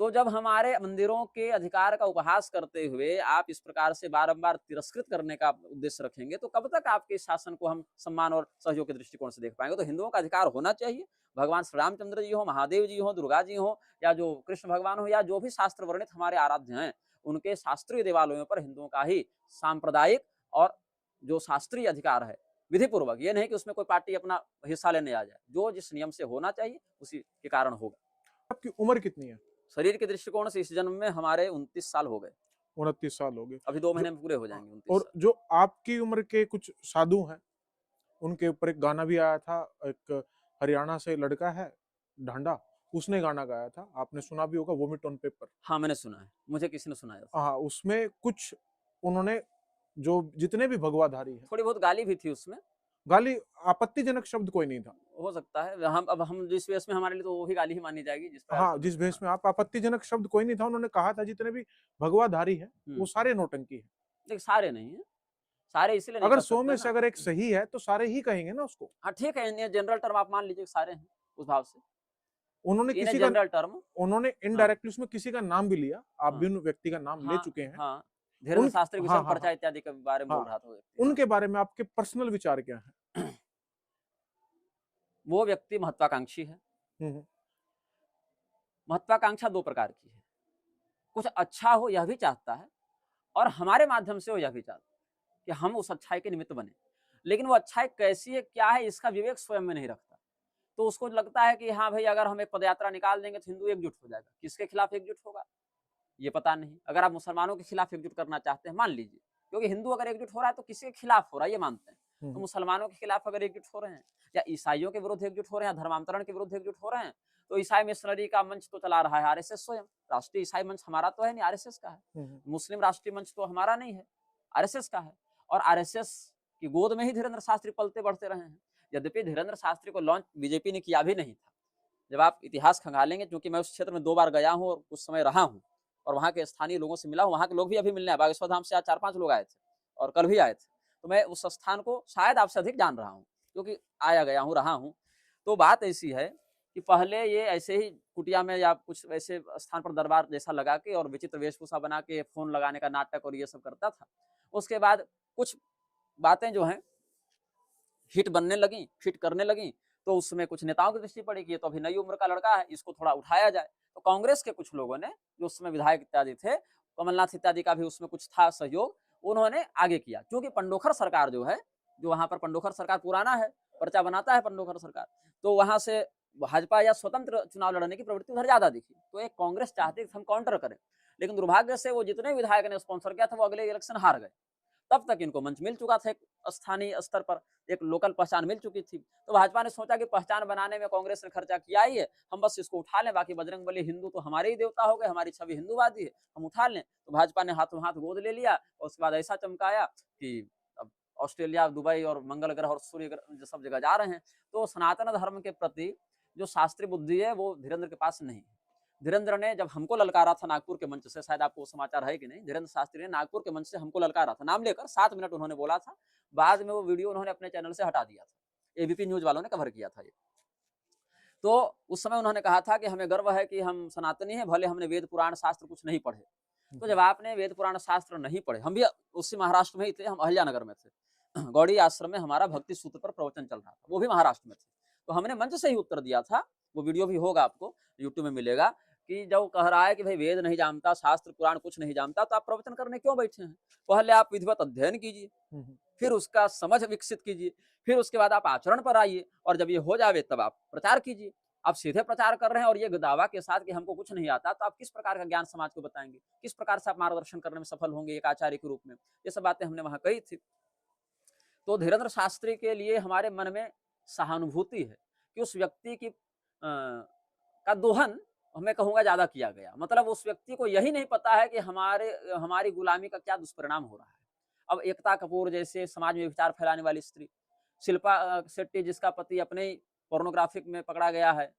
B: तो जब हमारे मंदिरों के अधिकार का उपहास करते हुए आप इस प्रकार से बारंबार तिरस्कृत करने का उद्देश्य रखेंगे, तो कब तक आपके शासन को हम सम्मान और सहयोग के दृष्टिकोण से देख पाएंगे? तो हिंदुओं का अधिकार होना चाहिए। भगवान श्री रामचंद्र जी हो, महादेव जी हो, दुर्गा जी हो या जो कृष्ण भगवान हो या जो भी शास्त्र वर्णित हमारे आराध्य हैं, उनके शास्त्रीय देवालयों पर हिंदुओं का ही सांप्रदायिक और जो शास्त्रीय अधिकार है विधि पूर्वक, ये नहीं कि उसमें कोई पार्टी अपना हिस्सा लेने आ जाए। जो जिस नियम से होना चाहिए उसी के कारण होगा।
A: आपकी उम्र कितनी है?
B: शरीर के दृष्टिकोण से इस जन्म में हमारे 29 साल हो गए।
A: 29 साल हो गए।
B: अभी 2
A: जो
B: महीने में पूरे हो जाएंगे 29
A: और
B: साल।
A: जो आपकी उम्र के कुछ साधु हैं, उनके ऊपर एक गाना भी आया था, एक हरियाणा से लड़का है, ढांडा, उसने गाना गाया था, आपने सुना भी होगा, वोमिट ऑन पेपर।
B: हाँ, मैंने सुना है, मुझे किसी ने सुनाया था।
A: हाँ, उसमें कुछ उन्होंने जो जितने भी भगवाधारी हैं,
B: थोड़ी बहुत गाली भी थी उसमें,
A: गाली आपत्तिजनक शब्द कोई नहीं था।
B: हो सकता है। हम जिस वेश में हमारे लिए तो वो भी गाली ही मानी जाएगी जिस प्रकार
A: हाँ,
B: से
A: जिस
B: हमने
A: भेष
B: सुना।
A: में आप आपत्तिजनक शब्द कोई नहीं था, उन्होंने कहा था जितने भी भगवाधारी हैं, वो सारे नौटंकी हैं।
B: देखिए सारे नहीं हैं, सारे इसलिए नहीं
A: अगर
B: कर
A: 100
B: सकते
A: में से
B: ना।
A: अगर एक सही है, तो सारे ही कहेंगे ना उसको।
B: हाँ, ठीक है, इन्हें जनरल टर्म आप मान लीजिए सारे हैं उस भाव से।
A: उन्होंने
B: इन्हें
A: किसी का
B: जनरल टर्म।
A: उन्होंने
B: हाँ,
A: इनडायरेक्टली उसमें किसी का नाम भी लिया, आप भी
B: हाँ,
A: उन व्यक्ति का नाम ले
B: हाँ,
A: चुके हैं।
B: हाँ। धीरेन्द्र
A: उन
B: शास्त्री
A: हाँ,
B: विषम
A: हाँ,
B: पर्चा
A: हाँ,
B: इत्यादि के बारे में बोल
A: हाँ,
B: रहा था वो व्यक्ति। हाँ।
A: उनके बारे में आपके पर्सनल विचार क्या हैं?
B: वो व्यक्ति महत्वाकांक्षी है।
A: हुँ, हुँ।
B: महत्वाकांक्षा 2 प्रकार की है। कुछ अच्छा हो यह भी चाहता है और हमारे माध्यम से वो यह भी चाहता है कि हम उस अच्छाई के निमित्त बने। लेकिन वो अच्छाई कैसी है, क्या है, इसका विवेक स्वयं में नहीं रखता। तो उसको लगता है कि हाँ भाई, अगर हम एक पदयात्रा निकाल देंगे तो हिंदू एकजुट हो जाएगा। किसके खिलाफ एकजुट होगा? ये पता नहीं। अगर आप मुसलमानों के खिलाफ एकजुट करना चाहते हैं, मान लीजिए, क्योंकि हिंदू अगर एकजुट हो रहा है तो किसी के खिलाफ हो रहा है, ये मानते हैं।
A: हुँ,
B: तो
A: हुँ।
B: मुसलमानों के खिलाफ अगर एकजुट हो रहे हैं या ईसाइयों के विरुद्ध एकजुट हो रहे हैं, धर्मांतरण के विरुद्ध एकजुट हो रहे हैं, तो ईसाई मिशनरी का मंच तो चला रहा है आरएसएस स्वयं। राष्ट्रीय ईसाई मंच हमारा तो है नहीं, आरएसएस का है।
A: हुँ, हुँ।
B: मुस्लिम राष्ट्रीय मंच तो हमारा नहीं है, आरएसएस का है। और आरएसएस की गोद में ही धीरेन्द्र शास्त्री पलते बढ़ते रहे हैं। यद्यपि धीरेन्द्र शास्त्री को लॉन्च बीजेपी ने किया भी नहीं था। जब आप इतिहास खंगालेंगे, क्योंकि मैं उस क्षेत्र में 2 बार गया हूँ और कुछ समय रहा हूँ और वहाँ के स्थानीय लोगों से मिला हूँ, वहाँ के लोग भी अभी मिलने आए। बागेश्वर धाम से आज 4-5 लोग आए थे और कल भी आए थे। तो मैं उस स्थान को शायद आपसे अधिक जान रहा हूँ, क्योंकि आया गया हूँ, रहा हूँ। तो बात ऐसी है कि पहले ये ऐसे ही कुटिया में या कुछ ऐसे स्थान पर दरबार जैसा लगा के और विचित्र वेशभूषा बना के फोन लगाने का नाटक और ये सब करता था। उसके बाद कुछ बातें जो हैं हिट बनने लगी, हिट करने लगी, तो उसमें कुछ नेताओं की दृष्टि पड़ी कि ये तो अभी नई उम्र का लड़का है, इसको थोड़ा उठाया जाए। तो कांग्रेस के कुछ लोगों ने, जो उस समय विधायक इत्यादि थे, कमलनाथ इत्यादि का भी उसमें कुछ था सहयोग, उन्होंने आगे किया। क्योंकि पंडोखर सरकार जो है, जो वहाँ पर पंडोखर सरकार पुराना है, पर्चा बनाता है पंडोखर सरकार, तो वहाँ से भाजपा या स्वतंत्र चुनाव लड़ने की प्रवृत्ति उधर ज्यादा दिखी। तो एक कांग्रेस चाहती थी हम काउंटर करें, लेकिन दुर्भाग्य से वो जितने विधायक ने स्पॉन्सर किया था वो अगले इलेक्शन हार गए। तब तक इनको मंच मिल चुका था, एक स्थानीय स्तर पर एक लोकल पहचान मिल चुकी थी। तो भाजपा ने सोचा कि पहचान बनाने में कांग्रेस ने खर्चा किया ही है, हम बस इसको उठा लें, बाकी बजरंगबली हिंदू तो हमारे ही देवता हो गए, हमारी छवि हिंदूवादी है, हम उठा लें। तो भाजपा ने हाथों हाथ गोद ले लिया और उसके बाद ऐसा चमकाया कि अब ऑस्ट्रेलिया, दुबई और मंगल ग्रह और सूर्य ग्रह सब जगह जा रहे हैं। तो सनातन धर्म के प्रति जो शास्त्रीय बुद्धि है वो धीरेन्द्र के पास नहीं है। धीरेन्द्र ने जब हमको ललकारा था नागपुर के मंच से, शायद आपको समाचार है कि नहीं, धीरेन्द्र शास्त्री ने नागपुर के मंच से हमको ललकारा था, नाम लेकर 7 मिनट उन्होंने बोला था। बाद में वो वीडियो उन्होंने अपने चैनल से हटा दिया था, एबीपी न्यूज वालों ने कवर किया था ये। तो उस समय उन्होंने कहा था कि हमें गर्व है कि हम सनातनी हैं, भले हमने वेद पुराण शास्त्र कुछ नहीं पढ़े। तो जब आपने वेद पुराण शास्त्र नहीं पढ़े, हम भी उसी महाराष्ट्र में ही थे, हम अहिल्यानगर में थे, गौड़ी आश्रम में हमारा भक्ति सूत्र पर प्रवचन चल रहा था, वो भी महाराष्ट्र में थे। तो हमने मंच से ही उत्तर दिया था, वो वीडियो भी होगा, आपको यूट्यूब में मिलेगा, कि जब कह रहा है कि भाई वेद नहीं जानता, शास्त्र पुराण कुछ नहीं जानता, तो आप प्रवचन करने क्यों बैठे हैं? पहले आप विधिवत अध्ययन कीजिए, फिर उसका समझ विकसित कीजिए, फिर उसके बाद आप आचरण पर आइए, और जब ये हो जावे तब आप प्रचार कीजिए। आप सीधे प्रचार कर रहे हैं और ये दावा के साथ कि हमको कुछ नहीं आता, तो आप किस प्रकार का ज्ञान समाज को बताएंगे? किस प्रकार से आप मार्गदर्शन करने में सफल होंगे एक आचार्य के रूप में? ये सब बातें हमने वहां कही थी। तो धीरेन्द्र शास्त्री के लिए हमारे मन में सहानुभूति है कि उस व्यक्ति की का दोहन मैं कहूंगा ज्यादा किया गया। मतलब उस व्यक्ति को यही नहीं पता है कि हमारी गुलामी का क्या दुष्परिणाम हो रहा है। अब एकता कपूर जैसे समाज में विचार फैलाने वाली स्त्री, शिल्पा शेट्टी जिसका पति अपने ही पोर्नोग्राफिक में पकड़ा गया है,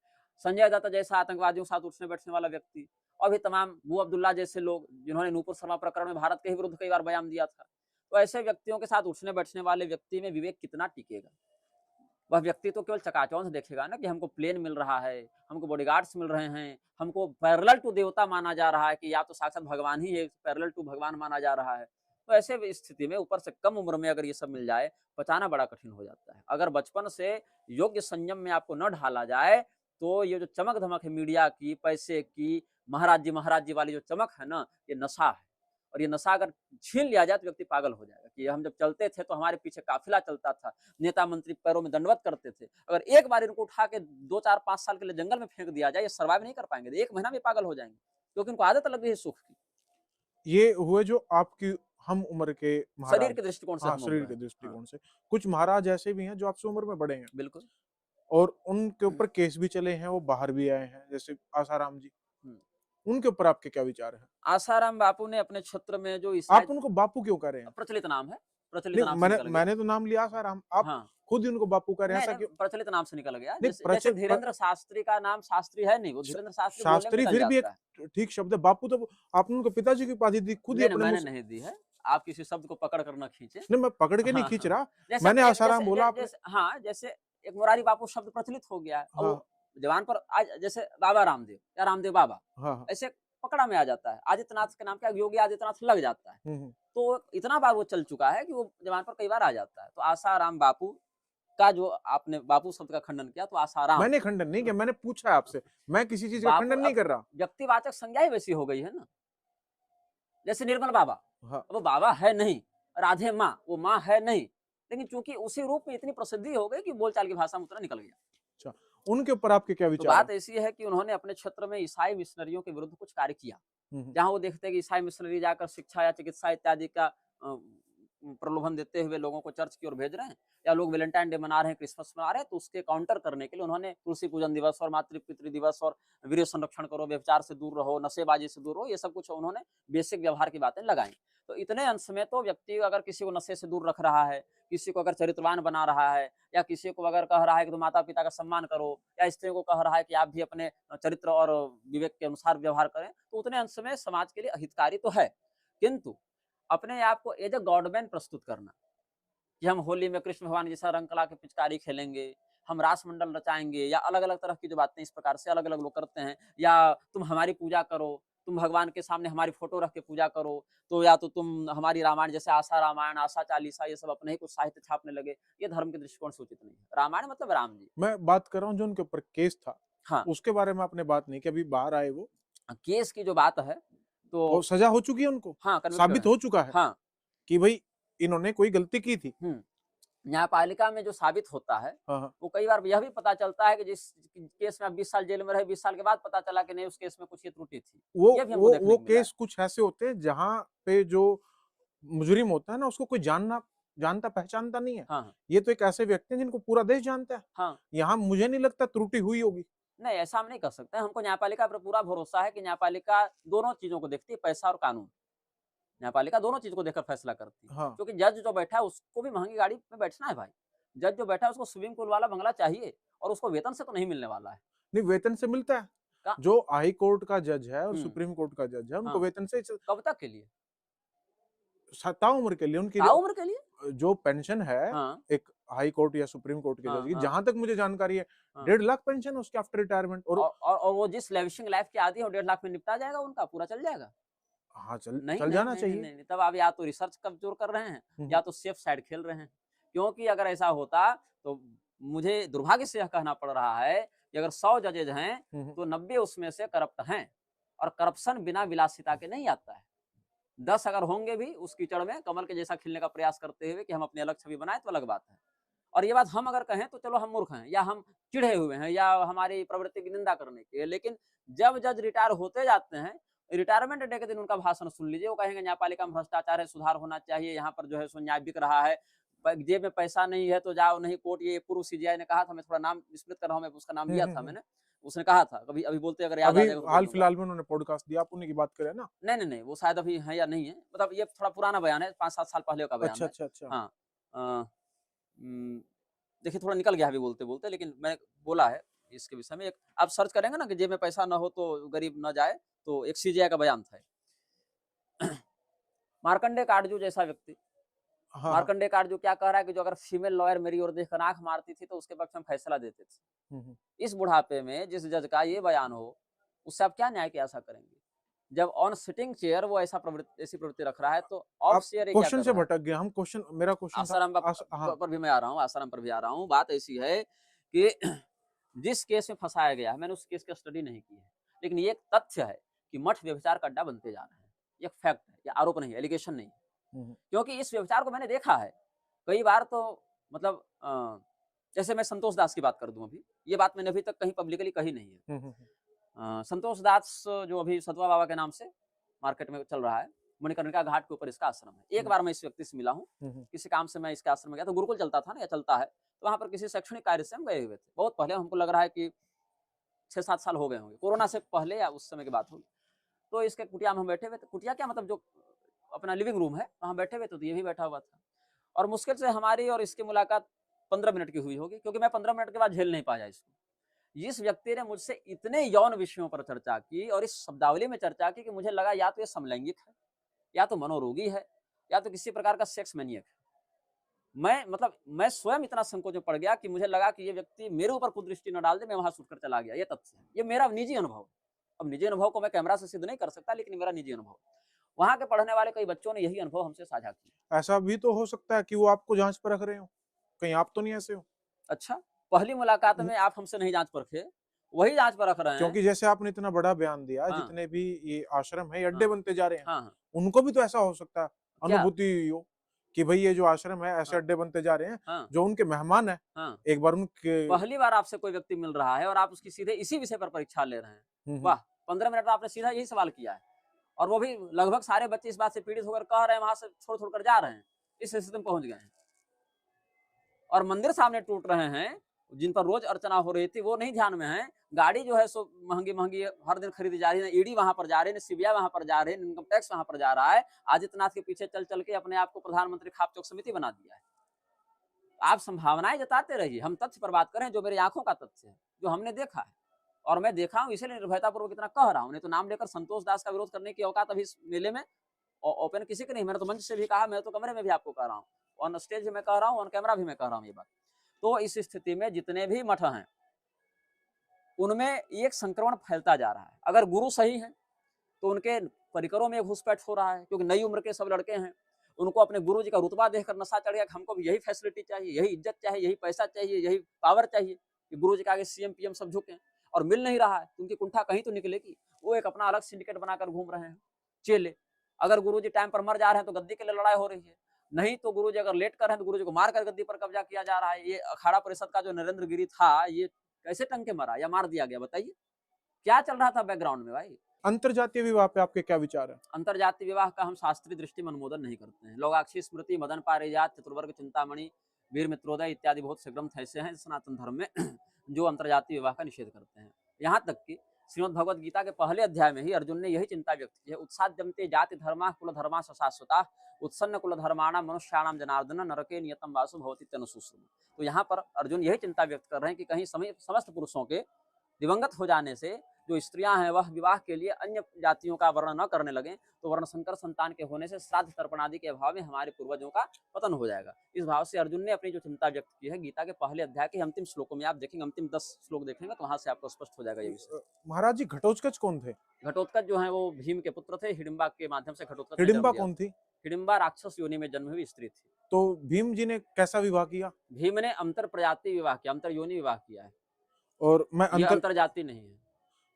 B: संजय दत्त जैसा आतंकवादियों के साथ उठने बैठने वाला व्यक्ति, और भी तमाम बू अब्दुल्ला जैसे लोग जिन्होंने नूपुर शर्मा प्रकरण में भारत के ही विरुद्ध कई बार बयान दिया था। तो ऐसे व्यक्तियों के साथ उठने बैठने वाले व्यक्ति में विवेक कितना टिकेगा? वह व्यक्ति तो केवल चकाचौंध देखेगा ना कि हमको प्लेन मिल रहा है, हमको बॉडीगार्ड्स मिल रहे हैं, हमको पैरेलल टू देवता माना जा रहा है कि या तो साक्षात भगवान ही है, पैरेलल टू भगवान माना जा रहा है। तो ऐसे स्थिति में ऊपर से कम उम्र में अगर ये सब मिल जाए, पचाना बड़ा कठिन हो जाता है। अगर बचपन से योग्य संयम में आपको न ढाला जाए, तो ये जो चमक धमक है मीडिया की, पैसे की, महाराज जी वाली जो चमक है ना, ये नशा है। और ये नशा अगर छीन लिया जाए तो व्यक्ति पागल हो जाएगा कि हम जब चलते थे तो हमारे पीछे काफिला चलता था, नेता मंत्री पैरों में दंडवत करते थे। अगर एक बार इनको उठा के 2, 4, 5 साल के लिए जंगल में फेंक दिया जाए, ये सर्वाइव नहीं कर पाएंगे, 1 महीना में पागल हो जाएंगे, क्योंकि उनको आदत लग गई है सुख की।
A: ये हुए जो आपकी हम उम्र के महाराज,
B: शरीर के दृष्टिकोण से
A: हाँ,
B: हम
A: शरीर
B: उम्र
A: के
B: हैं।
A: दृष्टिकोण से। कुछ महाराज ऐसे भी हैं जो आपसे उम्र में बड़े हैं
B: बिल्कुल।
A: और उनके ऊपर केस भी चले हैं, वो बाहर भी आए हैं, जैसे आसाराम जी। उनके ऊपर आपके क्या विचार हैं?
B: आसाराम बापू ने अपने क्षेत्र में जो ईसाई,
A: आप उनको बापू क्यों कह रहे हैं?
B: प्रचलित नाम है, प्रचलित
A: नहीं,
B: नाम से निकल गया।
A: मैंने तो नाम लिया आसाराम, आप
B: हाँ,
A: खुद ही उनको बापू कह रहे हैं, ऐसा
B: नहीं,
A: क्यों?
B: प्रचलित नाम से निकल गया।
A: नहीं,
B: जैसे धीरेन्द्र शास्त्री का नाम शास्त्री है नहीं, वो धीरेन्द्र शास्त्री बोलने में
A: शास्त्री
B: निकल
A: फिर भी एक
B: जाता है।
A: ठीक शब्द है। बापू तो आपने उनको पिताजी की उपाधि दी, खुद ही अपने
B: मैंने
A: मुंह से।
B: नहीं दी है, आप किसी शब्द को पकड़ कर न खींचे।
A: नहीं, मैं पकड़ के नहीं
B: हाँ,
A: खींच
B: हाँ।
A: रहा,
B: जैसे
A: मैंने
B: एक
A: आसाराम बोला आपने।
B: हाँ, जैसे एक मुरारी बापू शब्द प्रचलित हो गया है, और
A: हाँ,
B: वो जवान पर आज जैसे बाबा रामदेव या रामदेव बाबा,
A: हाँ,
B: ऐसे पकड़ा में आ जाता है। आदित्यनाथ के नाम क्या योगी आदित्यनाथ लग जाता है।
A: हाँ।
B: तो इतना बार वो चल चुका है कि वो जवान पर कई बार आ जाता है। तो आसाराम बापू का जो आपने बापू शब्द का खंडन किया, तो आसाराम,
A: मैंने खंडन नहीं किया, मैंने पूछा है आपसे, मैं किसी चीज का
B: बापू
A: खंडन नहीं
B: अब
A: कर रहा।
B: व्यक्तिवाचक संज्ञा ही वैसी हो गई है ना। जैसे निर्मल बाबा,
A: हाँ,
B: वो बाबा है नहीं, राधे माँ, वो माँ है नहीं, लेकिन चूंकि उसी रूप में इतनी प्रसिद्धि हो गई कि बोलचाल की भाषा में उतना निकल गया।
A: अच्छा, उनके ऊपर आपके क्या
B: तो
A: विचार
B: बात
A: हैं?
B: ऐसी है कि उन्होंने अपने क्षेत्र में ईसाई मिशनरियों के विरुद्ध कुछ कार्य किया,
A: हम्म,
B: जहां वो देखते हैं कि ईसाई मिशनरी जाकर शिक्षा या चिकित्सा इत्यादि का प्रलोभन देते हुए लोगों को चर्च की ओर भेज रहे हैं, या लोग वैलेंटाइन डे मना रहे हैं, क्रिसमस मना रहे हैं, तो उसके काउंटर करने के लिए उन्होंने तुलसी पूजन दिवस और मातृ पितृ दिवस और वीर्य संरक्षण करो, व्यभिचार से दूर रहो, नशेबाजी से दूर रहो, ये सब कुछ उन्होंने बेसिक व्यवहार की बातें लगाई। तो इतने अंश में तो व्यक्ति अगर किसी को नशे से दूर रख रहा है, किसी को अगर चरित्रवान बना रहा है, या किसी को अगर कह रहा है कि तुम माता पिता का सम्मान करो, या स्त्रियों को कह रहा है कि आप भी अपने चरित्र और विवेक के अनुसार व्यवहार करें, तो उतने अंश में समाज के लिए अहितकारी तो है। किंतु अपने आप को एज ए गॉडमैन प्रस्तुत करना कि हम होली में कृष्ण भगवान जैसा रंग कला के पिचकारी खेलेंगे, हम रासमंडल रचाएंगे, या अलग अलग तरह की जो बातें इस प्रकार से अलग अलग लोग करते हैं, या तुम हमारी पूजा करो, तुम भगवान के सामने हमारी फोटो रख के पूजा करो, तो या तो तुम हमारी रामायण, जैसे आशा रामायण, आशा चालीसा, ये सब अपने ही कुछ साहित्य छापने लगे, ये धर्म के दृष्टिकोण से उचित नहीं है। रामायण मतलब राम जी।
A: मैं बात कर रहा हूँ जो उनके ऊपर केस था,
B: हाँ,
A: उसके बारे में आपने बात नहीं की, अभी बाहर आए वो
B: केस की जो बात है
A: वो
B: तो
A: सजा हो चुकी है उनको,
B: हाँ, कन्विक्टेड
A: साबित
B: है।
A: हो चुका है
B: हाँ,
A: कि भाई इन्होंने कोई गलती की थी।
B: न्यायपालिका में जो साबित होता है,
A: हाँ, हाँ।
B: वो कई बार यह भी पता चलता है कि जिस केस में आप 20 साल जेल में रहे, 20 साल के बाद पता चला कि नहीं, उस केस में कुछ ये त्रुटि थी।
A: वो
B: ये भी हमको
A: वो
B: देखने
A: वो
B: को मिला है।
A: केस कुछ ऐसे होते हैं जहाँ पे जो मुजरिम होता है ना उसको कोई जानता पहचानता नहीं है।
B: हाँ, हाँ।
A: ये तो एक ऐसे व्यक्ति हैं जिनको पूरा देश जानता है।
B: हाँ,
A: यहाँ मुझे नहीं लगता त्रुटि हुई होगी।
B: नहीं ऐसा हम नहीं कर सकते। हमको न्यायपालिका पर पूरा भरोसा है कि न्यायपालिका दोनों चीज़ों को देखती है, पैसा और कानून। न्यायपालिका दोनों चीज़ को देखकर फैसला करती है।
A: हाँ,
B: क्योंकि जज जो बैठा है उसको भी महँगी गाड़ी में बैठना है भाई। जज जो बैठा है उसको स्विमिंग पूल वाला बंगला चाहिए, और उसको वेतन से तो नहीं मिलने वाला है।
A: नहीं वेतन से मिलता है।
B: का
A: जो हाई कोर्ट का जज है और
B: हुँ,
A: सुप्रीम कोर्ट का जज है उनको
B: हाँ।
A: वेतन से
B: कब तक के लिए?
A: ताउम्र के लिए उनकी
B: ताउम्र के लिए?
A: जो पेंशन है
B: हाँ,
A: एक हाई कोर्ट या सुप्रीम कोर्ट के जज
B: हाँ,
A: की,
B: हाँ,
A: जहां तक मुझे जानकारी है
B: हाँ।
A: 1.5 लाख पेंशन है उसके आफ्टर रिटायरमेंट। और
B: और वो जिस लेविशिंग लाइफ के आदी है, वो 1.5 लाख में निपटा जाएगा उनका, पूरा चल जाएगा?
A: हाँ चल
B: नहीं,
A: चल
B: नहीं,
A: जाना
B: नहीं, नहीं,
A: चाहिए।
B: नहीं, नहीं, तब आप या तो रिसर्च कमज़ोर कर रहे हैं,
A: हम्म,
B: या तो सेफ साइड खेल रहे हैं। क्योंकि अगर ऐसा होता, तो मुझे दुर्भाग्य से यह कहना पड़ रहा है कि अगर 100 जजेज हैं,
A: हम्म,
B: तो 90 उसमें से करप्ट हैं, और करप्शन बिना विलासिता के नहीं आता है। 10 अगर होंगे भी उस कीचड़ में कमल के जैसा खिलने का प्रयास करते हुए कि हम अपनी अलग छवि बनाएँ, तो अलग बात है। और ये बात हम अगर कहें तो चलो हम मूर्ख हैं, या हम चिढ़े हुए हैं, या हमारी प्रवृत्ति की निंदा करने की है। लेकिन जब जज रिटायर होते जाते हैं, रिटायरमेंट डे के दिन उनका भाषण सुन लीजिए, वो कहेंगे न्यायपालिका में भ्रष्टाचार है, सुधार होना चाहिए, यहाँ पर जो है सो न्याय बिक रहा है, जेब में पैसा नहीं है तो जाओ नहीं कोर्ट। ये पूर्व सीजीआई ने कहा था, मैं थोड़ा नाम विस्मृत कर रहा हूँ, मैं उसका नाम लिया था
A: हम्म।
B: मैंने। उसने कहा था, कभी अभी बोलते अगर याद आ
A: अभी
B: जाएगा तो बोल
A: हाल
B: दूंगा।
A: फिलहाल में उन्होंने पॉडकास्ट दिया, आप उन्हीं की बात करें ना।
B: नहीं, नहीं, नहीं, वो शायद अभी है या नहीं है, मतलब ये थोड़ा पुराना बयान है, 5-7 साल पहले का बयान
A: अच्छा
B: है।
A: अच्छा अच्छा।
B: हाँ, अ, उम, देखिए थोड़ा निकल गया अभी बोलते-बोलते, लेकिन मैं बोला है इसके विषय में। एक आप सर्च करेंगे ना कि जेब में पैसा ना हो तो गरीब ना जाए, तो एक सीजीआई का बयान था। मार्कंडेय काटजू जैसा व्यक्ति,
A: हाँ हाँ।
B: मार्कंडेय काटजू क्या कह रहा है कि जो अगर फीमेल लॉयर मेरी ओर देखकर आँख मारती थी, तो उसके पक्ष में फैसला देते थे।
A: हम्म।
B: इस बुढ़ापे में जिस जज का ये बयान हो, उससे आप क्या न्याय की आशा करेंगे? जब ऑन सिटिंग चेयर वो ऐसी प्रवृत्ति रख रहा है, तो ऑफ
A: आप
B: चेयर ये क्या
A: क्वेश्चन
B: कर
A: से
B: रहा है?
A: भटक गए हम। क्वेश्चन मेरा क्वेश्चन था
B: आसाराम
A: हाँ।
B: पर भी मैं आ रहा हूँ, आसाराम पर भी आ रहा हूँ। बात ऐसी है कि जिस केस में फँसाया गया है, मैंने उस केस की स्टडी नहीं की है। लेकिन ये एक तथ्य है कि मठ व्यभिचार का अड्डा बनते जा रहे हैं। ये एक फैक्ट है, ये आरोप नहीं है, एलिगेशन नहीं है।
A: हम्म,
B: क्योंकि इस व्यभिचार को मैंने देखा है। कई बार तो मतलब जैसे मैं संतोष दास की बात कर दूँ अभी, ये बात मैंने अभी तक कहीं पब्लिकली कही नहीं है।
A: हम्म,
B: संतोष दास जो अभी सतवा बाबा के नाम से मार्केट में चल रहा है, मणिकर्णिका घाट के ऊपर इसका आश्रम है। एक बार मैं इस व्यक्ति से मिला हूँ,
A: हम्म,
B: किसी काम से मैं इसके आश्रम में गया, तो गुरुकुल चलता था ना या चलता है, तो वहाँ पर किसी शैक्षणिक कार्य से हम गए हुए थे। बहुत पहले, हमको लग रहा है कि 6-7 साल हो गए होंगे, कोरोना से पहले या उस समय की बात होगी। तो इसके कुटिया में हम बैठे हुए थे, कुटिया क्या मतलब जो अपना लिविंग रूम है, वहाँ बैठे हुए थे, तो ये भी बैठा हुआ था। और मुश्किल से हमारी और इसकी मुलाकात 15 मिनट की हुई होगी, क्योंकि मैं 15 मिनट के बाद झेल नहीं पाया इसको। इस व्यक्ति ने मुझसे इतने यौन विषयों पर चर्चा की, और इस शब्दावली में चर्चा की कि मुझे लगा या तो ये समलैंगिक है, या तो मनोरोगी है, या तो किसी प्रकार का सेक्स मैनियक है। मैं स्वयं इतना संकोच में पड़ गया कि मुझे लगा कि ये व्यक्ति मेरे ऊपर कुदृष्टि न डाल दे, मैं वहां छूटकर चला गया। ये तथ्य है, ये मेरा निजी अनुभव है। अब निजी अनुभव को मैं कैमरा से सिद्ध नहीं कर सकता, लेकिन मेरा निजी अनुभव। वहां के पढ़ने वाले कई बच्चों ने यही अनुभव हमसे साझा किया।
A: ऐसा भी तो हो सकता है कि वो आपको जांच पर रख रहे हो, कहीं आप तो नहीं ऐसे हो।
B: अच्छा, पहली मुलाकात में आप हमसे नहीं जांच परखे, वही जांच पर रख रहे हैं।
A: क्योंकि जैसे आपने इतना बड़ा बयान दिया,
B: हाँ,
A: जितने भी ये आश्रम है ये अड्डे
B: हाँ,
A: बनते जा रहे हैं,
B: हाँ, हाँ।
A: उनको भी तो ऐसा हो सकता है,
B: क्या?
A: अनुभूति हुई हो कि भाई ये जो आश्रम है ऐसे
B: हाँ,
A: अड्डे बनते जा रहे हैं।
B: हाँ,
A: जो उनके मेहमान है,
B: हाँ।
A: एक बार उनके
B: पहली बार आपसे कोई व्यक्ति मिल रहा है और आप उसकी सीधे इसी विषय पर परीक्षा ले रहे हैं।
A: हम्म,
B: वाह! 15 मिनट में आपने सीधा यही सवाल किया है, और वो भी लगभग सारे बच्चे इस बात से पीड़ित होकर कह रहे हैं, वहाँ से छोड़-छोड़ कर जा रहे हैं। इस स्थिति में पहुँच गए हैं। और मंदिर सामने टूट रहे हैं, जिन पर रोज अर्चना हो रही थी, वो नहीं ध्यान में है। गाड़ी जो है सो महँगी-महँगी हर दिन खरीदी जा रही है। ईडी वहाँ पर जा रही है, सीबीआई वहाँ पर जा रही है, इनकम टैक्स वहाँ पर जा रहा है। आदित्यनाथ के पीछे चल-चल के अपने आप को प्रधानमंत्री खाप-चौक समिति बना दिया है। आप संभावनाएँ जताते रहिए, हम तथ्य पर बात करें, जो मेरी आँखों का तथ्य है, जो हमने देखा है। और मैं देखा हूँ, इसीलिए निर्भयतापूर्वक इतना कह रहा हूँ, नहीं तो नाम लेकर संतोष दास का विरोध करने की औकात अभी इस मेले में ओपन किसी की नहीं। मैंने तो मंच से भी कहा, मैं तो कमरे में भी आपको कह रहा हूँ, ऑन स्टेज भी मैं कह रहा हूँ, ऑन कैमरा भी मैं कह रहा हूँ ये बात। तो इस स्थिति में जितने भी मठ हैं उनमें एक संक्रमण फैलता जा रहा है। अगर गुरु सही है तो उनके परिकरों में घुसपैठ हो रहा है, क्योंकि नई उम्र के सब लड़के हैं, उनको अपने गुरु जी का रुतबा देखकर नशा चढ़ गया कि हमको भी यही फैसिलिटी चाहिए, यही इज्जत चाहिए, यही पैसा चाहिए, यही पावर चाहिए कि गुरु जी के आगे सीएम पीएम सब झुके, और मिल नहीं रहा है तो उनकी कुंठा कहीं तो निकलेगी। वो एक अपना अलग सिंडिकेट बनाकर घूम रहे हैं चेले। अगर गुरु जी टाइम पर मर जा रहे हैं तो गद्दी के लिए लड़ाई हो रही है, नहीं तो गुरु जी अगर लेट कर रहे हैं तो गुरु जी को मारकर गद्दी पर कब्जा किया जा रहा है। ये अखाड़ा परिषद का जो नरेंद्र गिरी था, ये कैसे टंग के मरा या मार दिया गया, बताइए क्या चल रहा था बैकग्राउंड में भाई।
A: अंतरजातीय विवाह पे आपके क्या विचार है?
B: अंतरजातीय विवाह का हम शास्त्रीय दृष्टि में अनुमोदन नहीं करते हैं। लोगाक्षी स्मृति, मदन पारिजात, चतुर्वर्ग चिंतामणि, वीर मित्रोदय इत्यादि बहुत से ग्रंथ ऐसे हैं सनातन धर्म में जो अंतरजातीय विवाह का निषेध करते हैं। यहाँ तक कि श्रीमद् भगवद गीता के पहले अध्याय में ही अर्जुन ने यही चिंता व्यक्त की है, उत्साद्यमते जाति धर्मा कुल धर्मा शाश्वता उत्सन्न कुल धर्माणाम मनुष्याणाम जनार्दन नरके नियतम वासु भवति तनुसुश्रुम। तो यहाँ पर अर्जुन यही चिंता व्यक्त कर रहे हैं कि कहीं समस्त पुरुषों के दिवंगत हो जाने से जो स्त्रियां हैं वह विवाह के लिए अन्य जातियों का वर्ण न करने लगे, तो वर्ण संकर संतान के होने से श्राद्ध तर्पण आदि के अभाव में हमारे पूर्वजों का पतन हो जाएगा। इस भाव से अर्जुन ने अपनी जो चिंता व्यक्त की है गीता के पहले अध्याय के अंतिम श्लोकों में आप देखेंगे, अंतिम 10 श्लोक देखेंगे तो वहां से आपको स्पष्ट हो जाएगा ये विषय।
A: महाराज जी, घटोत्कच कौन थे?
B: घटोत्कच जो है वो भीम के पुत्र थे, हिडिंबा के माध्यम से घटोत्कच।
A: हिडिंबा कौन थी?
B: हिडिंबा राक्षस योनि में जन्म हुई स्त्री थी।
A: तो भीम जी ने कैसा विवाह किया?
B: भीम ने अंतर प्रजाति विवाह किया, अंतर योनि विवाह किया है,
A: और मैं
B: अंतर जाति नहीं है।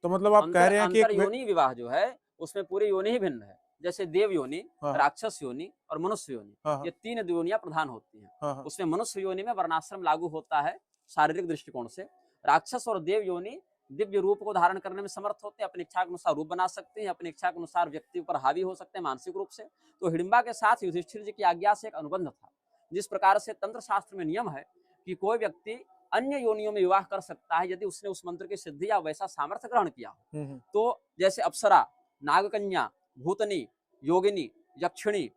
A: तो मतलब आप कह रहे हैं कि
B: अंतर योनि विवाह जो है उसमें पूरी योनि ही भिन्न है, जैसे देव योनि, राक्षस योनि और मनुष्य योनि, ये 3 योनियां प्रधान होती हैं। उसमें मनुष्य योनि में वर्णाश्रम लागू होता है शारीरिक दृष्टिकोण से। राक्षस और देव योनि दिव्य रूप को धारण करने में समर्थ होते हैं, अपनी इच्छा के अनुसार रूप बना सकते हैं, अपनी इच्छा के अनुसार व्यक्ति पर हावी हो सकते हैं मानसिक रूप से। तो हिडिंबा के साथ युधिष्ठिर जी की आज्ञा से एक अनुबंध था। जिस प्रकार से तंत्र शास्त्र में नियम है कि कोई व्यक्ति अन्य योनियों में विवाह कर सकता है यदि उसने उस मंत्र की सिद्धि या वैसा सामर्थ्य ग्रहण किया हो। तो जैसे अप्सरा, नागकन्या, भूतनी, योगिनी, यक्षिणी,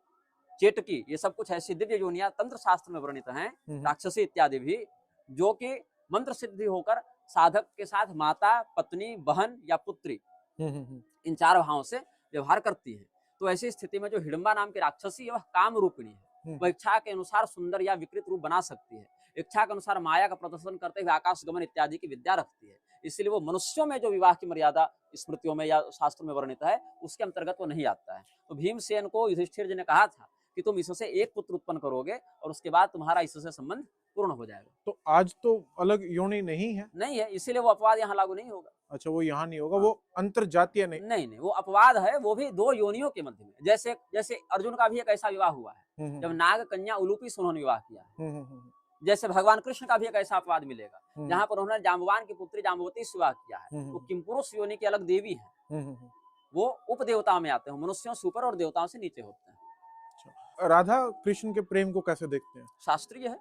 B: चेटकी, ये सब कुछ ऐसी दिव्य योनियां तंत्र शास्त्र में वर्णित हैं, राक्षसी इत्यादि भी, जो कि मंत्र सिद्धि होकर साधक के साथ माता, पत्नी, बहन या पुत्री इन 4 भावों से व्यवहार करती है। तो ऐसी स्थिति में जो हिडिंबा नाम की राक्षसी है वह काम रूपिणी है, वह इच्छा के अनुसार सुंदर या विकृत रूप बना सकती है, इच्छा के अनुसार माया का प्रदर्शन करते हुए आकाश गमन इत्यादि की विद्या रखती है। इसलिए वो मनुष्यों में जो विवाह की मर्यादा स्मृतियों में या शास्त्र में वर्णित है उसके अंतर्गत वो नहीं आता है। तो भीमसेन को युधिष्ठिर जी ने कहा था कि तुम इससे एक पुत्र उत्पन्न करोगे और उसके बाद तुम्हारा इससे संबंध पूर्ण हो जाएगा।
A: तो आज तो अलग योनि नहीं है,
B: इसीलिए वो अपवाद यहाँ लागू नहीं होगा।
A: अच्छा, वो यहाँ नहीं होगा। वो अंतरजातीय नहीं,
B: वो अपवाद है, वो भी 2 योनियों के मध्य में। जैसे अर्जुन का भी एक ऐसा विवाह हुआ है जब नाग कन्या उलूपी से उन्होंने विवाह किया है। जैसे भगवान कृष्ण का भी एक ऐसा अपवाद मिलेगा जहाँ पर उन्होंने जाम्बवान की पुत्री जाम्बवती से विवाह किया है। वो किमपुरुष योनि की अलग देवी है, वो उप देवताओं में आते हैं, मनुष्यों से ऊपर और देवताओं से नीचे होते हैं।
A: राधा कृष्ण के प्रेम को कैसे देखते हैं?
B: शास्त्रीय है।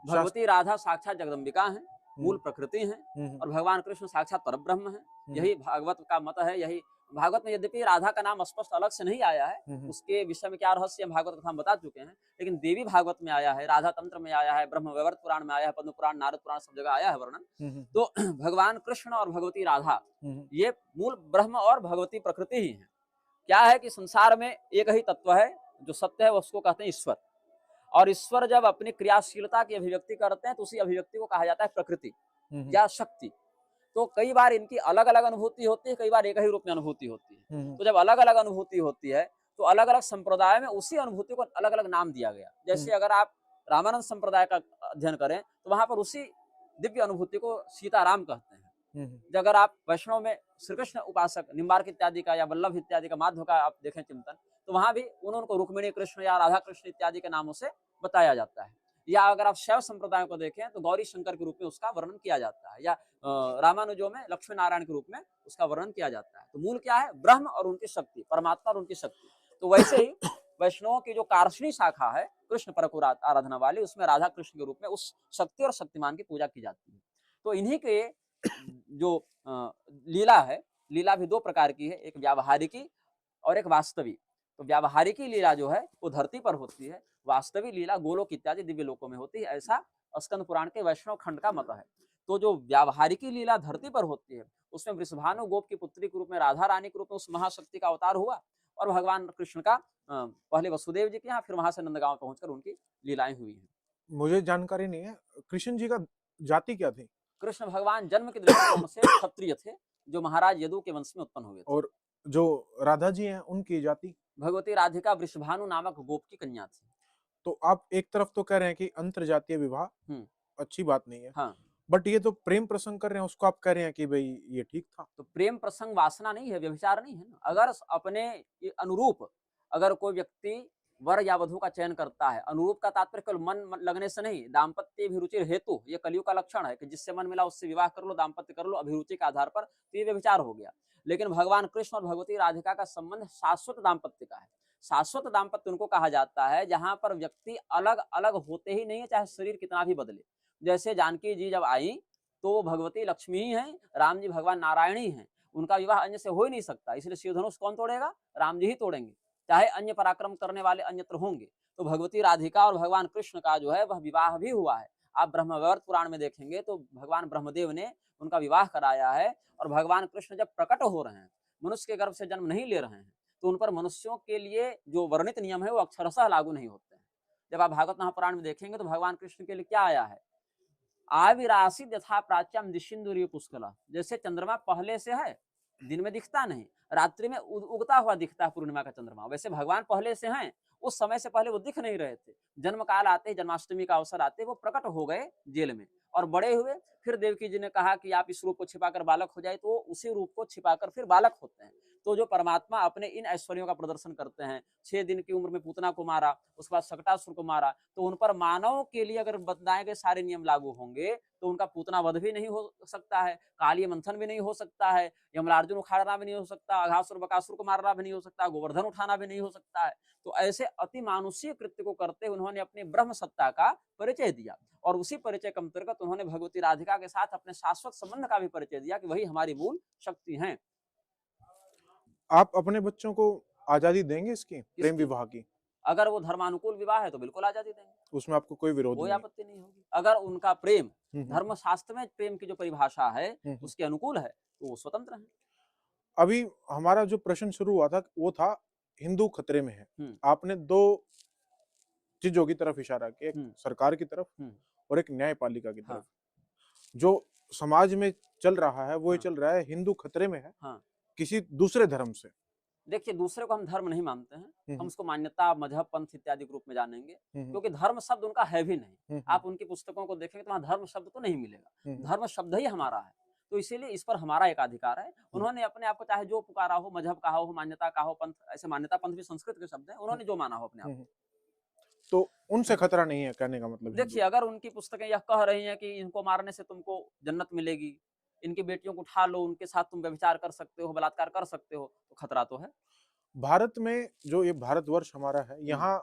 B: भगवती राधा साक्षात जगदम्बिका है, मूल प्रकृति है, और भगवान कृष्ण साक्षात परब्रह्म है। यही भागवत का मत है। यही भागवत में यद्यपि राधा का नाम स्पष्ट अलग से नहीं आया है, उसके विषय में क्या रहस्य भागवत कथा हम बता चुके हैं, लेकिन देवी भागवत में आया है, राधा तंत्र में आया है, ब्रह्म वैवर्त पुराण में आया है, पद्म पुराण, नारद पुराण, सब जगह आया है वर्णन। तो भगवान कृष्ण और भगवती राधा ये मूल ब्रह्म और भगवती प्रकृति ही है। क्या है कि संसार में एक ही तत्व है जो सत्य है, उसको कहते हैं ईश्वर। और ईश्वर जब अपनी क्रियाशीलता की अभिव्यक्ति करते हैं तो उसी अभिव्यक्ति को कहा जाता है प्रकृति या शक्ति। तो कई बार इनकी अलग अलग अनुभूति होती है, कई बार एक ही रूप में अनुभूति होती है। तो जब अलग अलग अनुभूति होती है तो अलग अलग संप्रदाय में उसी अनुभूति को अलग अलग नाम दिया गया। जैसे अगर आप रामानंद संप्रदाय का अध्ययन करें तो वहां पर उसी दिव्य अनुभूति को सीताराम कहते हैं। अगर आप वैष्णव में श्री कृष्ण उपासक निम्बार्क इत्यादि का या वल्लभ इत्यादि का माधव का आप देखें चिंतन, तो वहां भी उनको रुक्मिणी कृष्ण या राधा कृष्ण इत्यादि के नामों से बताया जाता है। या अगर आप शैव संप्रदायों को देखें तो गौरी शंकर के रूप में उसका वर्णन किया जाता है, या रामानुजों में लक्ष्मी नारायण के रूप में उसका वर्णन किया जाता है। तो मूल क्या है? ब्रह्म और उनकी शक्ति, परमात्मा और उनकी शक्ति। तो वैसे ही वैष्णवों की जो कार्षणी शाखा है कृष्ण पर आराधना वाली, उसमें राधा कृष्ण के रूप में उस शक्ति और शक्तिमान की पूजा की जाती है। तो इन्हीं के जो लीला है, लीला भी 2 प्रकार की है, एक व्यावहारिकी और एक वास्तविक। तो व्यावहारिकी लीला जो है वो धरती पर होती है, वास्तविक लीला गोलोक इत्यादि दिव्य लोकों में होती है, ऐसा स्कंद पुराण के वैष्णव खंड का मत है। तो जो व्यावहारिकी लीला धरती पर होती है उसमें वृषभानु गोप की पुत्री के रूप में, राधा रानी के रूप में उस महाशक्ति का अवतार हुआ, और भगवान कृष्ण का पहले वसुदेव जी के यहाँ, फिर वहां से नंदगांव पहुंचकर उनकी लीलाएं हुई हैं।
A: मुझे जानकारी नहीं है, कृष्ण जी का जाति क्या थी?
B: कृष्ण भगवान जन्म के दृष्टिकोण से क्षत्रिय थे, जो महाराज यदु के वंश में उत्पन्न हुए थे।
A: और जो राधा जी हैं उनकी जाति?
B: भगवती राधिका वृषभानु नामक गोप की कन्या थी।
A: तो आप एक तरफ तो कह रहे हैं कि अंतरजातीय विवाह अच्छी बात नहीं है,
B: हाँ,
A: बट ये तो प्रेम प्रसंग कर रहे हैं, उसको आप कह रहे हैं कि भाई ये ठीक था।
B: तो प्रेम प्रसंग वासना नहीं है, व्यभिचार नहीं है ना। अगर अपने अनुरूप अगर कोई व्यक्ति वर या वधु का चयन करता है, अनुरूप का तात्पर्य केवल मन लगने से नहीं, दाम्पत्य अभिरुचि हेतु, ये कलियुग का लक्षण है कि जिससे मन मिला उससे विवाह कर लो, दाम्पत्य कर लो अभिरुचि के आधार पर, तो ये व्यभिचार हो गया। लेकिन भगवान कृष्ण और भगवती राधिका का संबंध शाश्वत दाम्पत्य का है। शाश्वत दाम्पत्य उनको कहा जाता है जहां पर व्यक्ति अलग अलग होते ही नहीं है, चाहे शरीर कितना भी बदले। जैसे जानकी जी जब आई तो वो भगवती लक्ष्मी ही हैं, राम जी भगवान नारायण ही हैं, उनका विवाह अन्य से हो ही नहीं सकता। इसलिए शिव धनुष कौन तोड़ेगा? राम जी ही तोड़ेंगे, चाहे अन्य पराक्रम करने वाले अन्यत्र होंगे। तो भगवती राधिका और भगवान कृष्ण का जो है वह विवाह भी हुआ है। आप ब्रह्मवैवर्त पुराण में देखेंगे तो भगवान ब्रह्मदेव ने उनका विवाह कराया है। और भगवान कृष्ण जब प्रकट हो रहे हैं, मनुष्य के गर्भ से जन्म नहीं ले रहे हैं, तो उन पर मनुष्यों के लिए जो वर्णित नियम है वो अक्षरशः लागू नहीं होते हैं। जब आप भागवत महापुराण में देखेंगे तो भगवान कृष्ण के लिए क्या आया है? आविरासित यथा प्राच्यम दिशिंदुरी पुष्कला, जैसे चंद्रमा पहले से है, दिन में दिखता नहीं, रात्रि में उगता हुआ दिखता है पूर्णिमा का चंद्रमा, वैसे भगवान पहले से हैं। उस समय से पहले वो दिख नहीं रहे थे, जन्म काल आते ही, जन्माष्टमी का अवसर आते वो प्रकट हो गए जेल में और बड़े हुए। फिर देवकी जी ने कहा कि आप इस रूप को छिपाकर बालक हो जाए, तो उसी रूप को छिपाकर फिर बालक होते हैं। तो जो परमात्मा अपने इन ऐश्वर्यों का प्रदर्शन करते हैं, 6 दिन की उम्र में पूतना को मारा, उसके बाद शकटासुर को मारा, तो उन पर मानव के लिए अगर बताए गए सारे नियम लागू होंगे तो उनका पूतना वध भी नहीं हो सकता है, कालीय मंथन भी नहीं हो सकता है, यमलार्जुन उखाड़ना भी नहीं हो सकता, अघासुर बकासुर को मारना भी नहीं हो सकता, गोवर्धन उठाना भी नहीं हो सकता है। तो ऐसे अति मानुषीय कृत्य को करते उन्होंने अपनी ब्रह्म सत्ता का परिचय दिया और उसी परिचय के अंतर्गत उन्होंने भगवती राधिका के साथ अपने शाश्वत संबंध का भी परिचय दिया कि वही हमारी मूल शक्ति हैं।
A: आप अपने बच्चों को आजादी देंगे इसकी प्रेम विवाह की?
B: अगर वो धर्मानुकूल विवाह है तो बिल्कुल आजादी देंगे,
A: उसमें आपको कोई विरोध
B: कोई
A: नहीं?
B: आपत्ति नहीं होगी। अगर उनका प्रेम
A: हम्म,
B: धर्म शास्त्र में प्रेम की जो परिभाषा है
A: हम्म।
B: उसके अनुकूल है तो वो स्वतंत्र है।
A: अभी हमारा जो प्रश्न शुरू हुआ था वो था हिंदू खतरे में है। आपने दो चीजों की तरफ इशारा किया, एक सरकार की तरफ और एक न्यायपालिका की तरफ। जो समाज में चल रहा है वो ये चल रहा है हिंदू खतरे में है किसी दूसरे धर्म से।
B: देखिए, दूसरे को हम धर्म नहीं मानते हैं, हम उसको मान्यता, मजहब, पंथ इत्यादि के रूप में जानेंगे, क्योंकि धर्म शब्द उनका है भी नहीं। आप उनकी पुस्तकों को देखेंगे तो वहां धर्म शब्द तो नहीं मिलेगा, धर्म शब्द ही हमारा है। तो इसीलिए इस पर हमारा एक अधिकार है। उन्होंने अपने आप को चाहे जो पुकारा हो, मजहब कहा हो, मान्यता कहा हो, पंथ, ऐसे मान्यता पंथ भी संस्कृत के शब्द है, उन्होंने जो माना हो अपने आप।
A: तो उनसे खतरा नहीं है कहने का मतलब?
B: देखिए, अगर उनकी पुस्तकें यह कह रही हैं कि इनको मारने से तुमको जन्नत मिलेगी, इनकी बेटियों को उठा लो, उनके साथ तुम व्यभिचार कर सकते हो, बलात्कार कर सकते हो, तो खतरा तो है।
A: भारत में जो ये भारतवर्ष हमारा है, यहाँ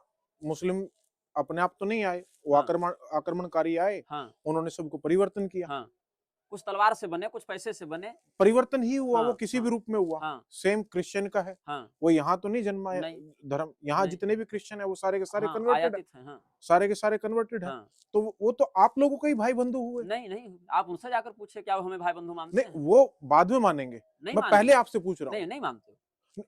A: मुस्लिम अपने आप तो नहीं आए, वो आक्रमणकारी आए, उन्होंने सबको परिवर्तन किया।
B: कुछ तलवार से बने, कुछ पैसे से बने,
A: परिवर्तन ही हुआ, वो किसी भी रूप में हुआ। सेम क्रिश्चियन का है, वो यहाँ तो नहीं जन्मा है धर्म, यहाँ जितने भी क्रिश्चियन है वो सारे के सारे कन्वर्टेड है, सारे के सारे कन्वर्टेड है। तो वो तो आप लोगों के ही भाई बंधु हुए।
B: नहीं, आप उनसे जाकर पूछे क्या वो हमें भाई बंधु मानते हैं?
A: नहीं, वो बाद में मानेंगे, मैं पहले आपसे पूछ रहा हूँ।
B: नहीं मानते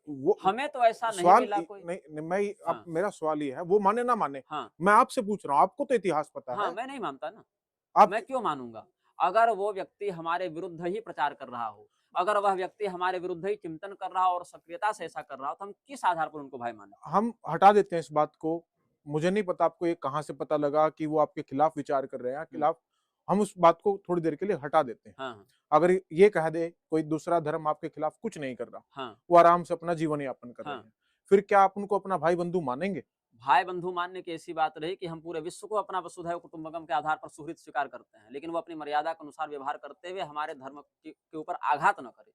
B: वो, हमें तो ऐसा नहीं
A: सवाल
B: मिला कोई।
A: नहीं, मैं मेरा सवाल ये है, वो माने ना माने, मैं आपसे पूछ रहा हूँ, आपको तो इतिहास पता है।
B: मैं नहीं मानता ना, मैं क्यों मानूंगा? अगर वो व्यक्ति हमारे विरुद्ध ही प्रचार कर रहा हो, अगर वह व्यक्ति हमारे विरुद्ध ही चिंतन कर रहा हो और सक्रियता से ऐसा कर रहा हो, तो हम किस आधार पर उनको भाई माने?
A: हम हटा देते हैं इस बात को। मुझे नहीं पता आपको ये कहां से पता लगा कि वो आपके खिलाफ विचार कर रहे हैं, खिलाफ। हम उस बात को थोड़ी देर के लिए हटा देते हैं। अगर ये कह दे कोई दूसरा धर्म आपके खिलाफ कुछ नहीं कर रहा, वो आराम से अपना जीवन यापन कर रहे हैं, फिर क्या आप उनको अपना भाई बंधु मानेंगे? भाई
B: बंधु मानने की ऐसी बात रही कि हम पूरे विश्व को अपना वसुधैव कुटुंबकम के आधार पर सुहृद स्वीकार करते हैं, लेकिन वो अपनी मर्यादा के अनुसार व्यवहार करते हुए हमारे धर्म के ऊपर आघात न करे।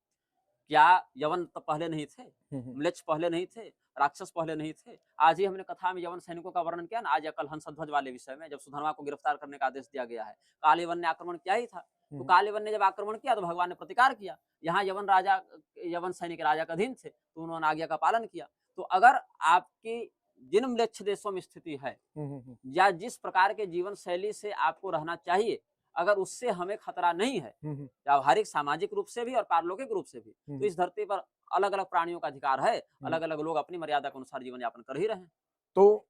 B: क्या यवन तो पहले नहीं थे, म्लेच्छ पहले नहीं थे, राक्षस पहले नहीं थे? आज ही हमने कथा में यवन सैनिकों का वर्णन किया ना, आज या कल हंसध्वज वाले विषय में, जब सुधर्मा को गिरफ्तार करने का आदेश दिया गया है। कालीवन ने आक्रमण किया ही था, तो कालीवन ने जब आक्रमण किया तो भगवान ने प्रतिकार किया। यहाँ यवन सैनिक राजा के अधीन थे, तो उन्होंने आज्ञा का पालन किया। तो अगर आपकी जिन म्लेच्छ देशों में स्थिति है या जिस प्रकार के जीवन शैली से आपको रहना चाहिए, अगर उससे हमें खतरा नहीं है, व्यावहारिक सामाजिक रूप से भी और पारलौकिक रूप से भी, तो इस धरती पर अलग अलग प्राणियों का अधिकार है, अलग अलग लोग अपनी मर्यादा के अनुसार जीवन यापन कर ही रहे हैं।
A: तो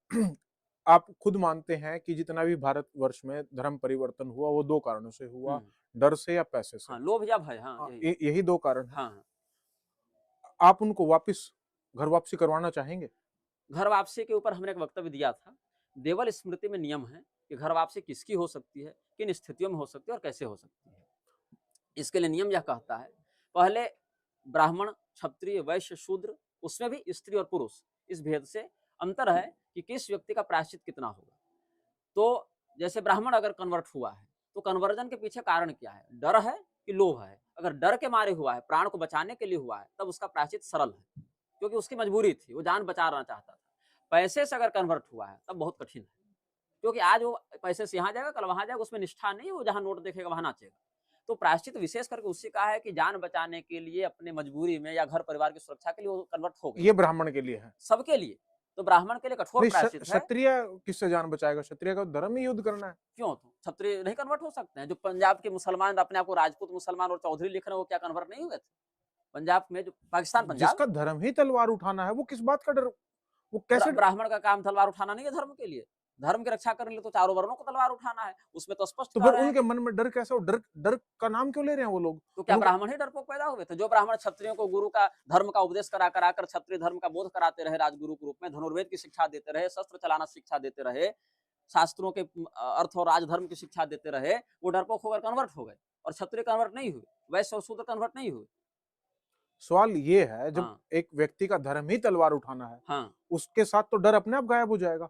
A: आप खुद मानते हैं कि जितना भी भारतवर्ष में धर्म परिवर्तन हुआ वो 2 कारणों से हुआ, डर से या पैसे से?
B: हाँ, लोभ या भय, हाँ,
A: यही 2 कारण हैं।
B: हाँ।
A: आप उनको वापस घर वापसी करवाना चाहेंगे?
B: घर वापसी के ऊपर हमने एक वक्तव्य दिया था। देवल स्मृति में नियम है कि घर वापसी किसकी हो सकती है, किन स्थितियों में हो सकती है और कैसे हो सकती है। इसके लिए नियम यह कहता है, पहले ब्राह्मण, क्षत्रिय, वैश्य, शूद्र, उसमें भी स्त्री और पुरुष, इस भेद से अंतर है कि किस व्यक्ति का प्रायश्चित कितना होगा। तो जैसे ब्राह्मण अगर कन्वर्ट हुआ है, तो कन्वर्जन के पीछे कारण क्या है? डर है कि लोभ है? अगर डर के मारे हुआ है, प्राण को बचाने के लिए हुआ है, तब उसका प्रायश्चित सरल है, क्योंकि उसकी मजबूरी थी, वो जान बचाना चाहता था। पैसे से अगर कन्वर्ट हुआ है, तब बहुत कठिन है, क्योंकि आज वो पैसे से यहाँ जाएगा, कल वहां जाएगा, उसमें निष्ठा नहीं है, वो जहां नोट देखेगा वहां नाचेगा। तो प्रायश्चित विशेष करके उसी का है कि जान बचाने के लिए, अपने मजबूरी में या घर परिवार की सुरक्षा के लिए वो कन्वर्ट हो गया।
A: ये ब्राह्मण के लिए है,
B: सबके लिए। तो ब्राह्मण के लिए कठोर प्रायश्चित है।
A: क्षत्रिय किससे जान बचाएगा? क्षत्रिय का धर्म ही युद्ध करना है।
B: क्यों? तो क्षत्रिय नहीं कन्वर्ट हो सकते हैं? जो पंजाब के मुसलमान अपने आप को राजपूत मुसलमान और चौधरी लिख रहे हैं, वो क्या कन्वर्ट नहीं हुए थे? पंजाब में, जो पाकिस्तान पंजाब,
A: जिसका धर्म ही तलवार उठाना है, वो किस बात का डर? वो कैसे?
B: ब्राह्मण का काम तलवार उठाना नहीं है धर्म के लिए। धर्म की रक्षा करने के लिए तो चारों वर्णों को तलवार उठाना है। उसमें तो स्पष्ट
A: तो
B: कह
A: फिर
B: रहे हैं
A: उनके मन में डर कैसे? डर का नाम क्यों ले रहे हैं वो लोग?
B: तो क्या ब्राह्मण ही डरपोक पैदा हुए थे? जो ब्राह्मण क्षत्रियों को गुरु का धर्म का उपदेश कराकर क्षत्रिय धर्म का बोध कराते रहे, राजगुरु के रूप में धनुर्वेद की शिक्षा देते रहे, शस्त्र चलाना शिक्षा देते रहे, शास्त्रों के अर्थ और राजधर्म की शिक्षा देते रहे, वो डरपोक होकर कन्वर्ट हो गए और क्षत्रिय कन्वर्ट नहीं हुए, वैश्य और शूद्र कन्वर्ट नहीं हुए।
A: सवाल ये है, जब एक व्यक्ति का धर्म ही तलवार उठाना है, उसके साथ तो डर अपने आप गायब हो जाएगा।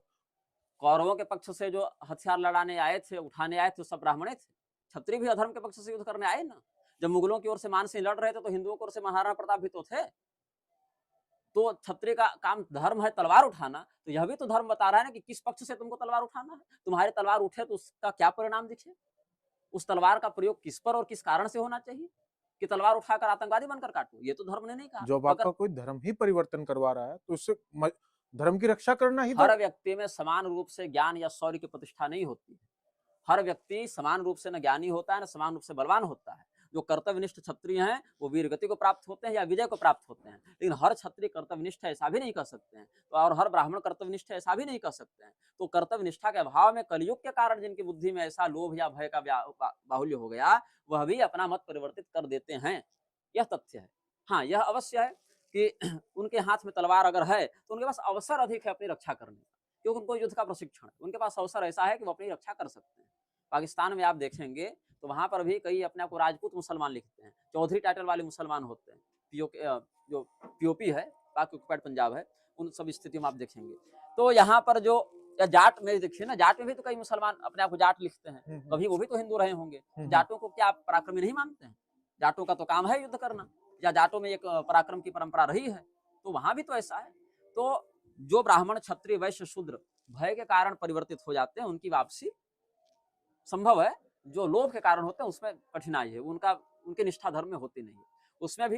B: कौरवों के पक्ष से जो हथियार लड़ाने आए थे, उठाने आए थे, सब ब्राह्मण थे। क्षत्रिय भी अधर्म के पक्ष से युद्ध करने आए ना। जब मुगलों की ओर से मान सिंह लड़ रहे थे, तो हिंदुओं की ओर से महाराणा प्रताप भी तो थे। तो क्षत्रिय का काम धर्म है तलवार उठाना, तो यह भी तो धर्म बता रहा है ना कि किस पक्ष से तुमको तलवार उठाना है। तुम्हारी तलवार उठे तो उसका क्या परिणाम दिखे, उस तलवार का प्रयोग किस पर और किस कारण से होना चाहिए कि तलवार उठाकर आतंकवादी बनकर काटो, ये तो धर्म ने नहीं कहा।
A: जब आपका कोई धर्म ही परिवर्तन करवा रहा है, तो उससे धर्म की रक्षा करना ही।
B: हर व्यक्ति में समान रूप से ज्ञान या शौर्य की प्रतिष्ठा नहीं होती है। हर व्यक्ति समान रूप से न ज्ञानी होता है, न समान रूप से बलवान होता है। जो कर्तव्यनिष्ठ क्षत्रिय हैं, वो वीर गति को प्राप्त होते हैं या विजय को प्राप्त होते हैं, लेकिन हर क्षत्रिय कर्तव्यनिष्ठ ऐसा भी नहीं कर सकते हैं, तो और हर ब्राह्मण कर्तव्यनिष्ठ ऐसा भी नहीं कर सकते हैं। तो कर्तव्यनिष्ठा के अभाव में, कलयुग के कारण जिनकी बुद्धि में ऐसा लोभ या भय का बाहुल्य हो गया, वह भी अपना मत परिवर्तित कर देते हैं। यह तथ्य है। हाँ, यह अवश्य है कि उनके हाथ में तलवार अगर है, तो उनके पास अवसर अधिक है अपनी रक्षा करने का, क्योंकि उनको युद्ध का प्रशिक्षण है। उनके पास अवसर ऐसा है कि वो अपनी रक्षा कर सकते हैं। पाकिस्तान में आप देखेंगे तो वहां पर भी कई अपने आप को राजपूत मुसलमान लिखते हैं, चौधरी टाइटल वाले मुसलमान होते हैं। जो पीओपी है, पाक ऑक्युपाइड पंजाब है, उन सब स्थितियों में आप देखेंगे। तो यहाँ पर जो या जाट में देखिए ना, जाट में भी तो कई मुसलमान अपने आप को जाट लिखते हैं, कभी वो भी तो हिंदू रहे होंगे। जाटों को क्या पराक्रमी नहीं मानते हैं? जाटों का तो काम है युद्ध करना, या जाटों में एक पराक्रम की परंपरा रही है, तो वहां भी तो ऐसा है। तो जो ब्राह्मण, क्षत्रिय, वैश्य, शूद्र भय के कारण परिवर्तित हो जाते हैं, उनकी वापसी संभव है। जो लोभ के कारण होते हैं उसमें कठिनाई है, उनकी निष्ठा धर्म में होती नहीं है। उसमें भी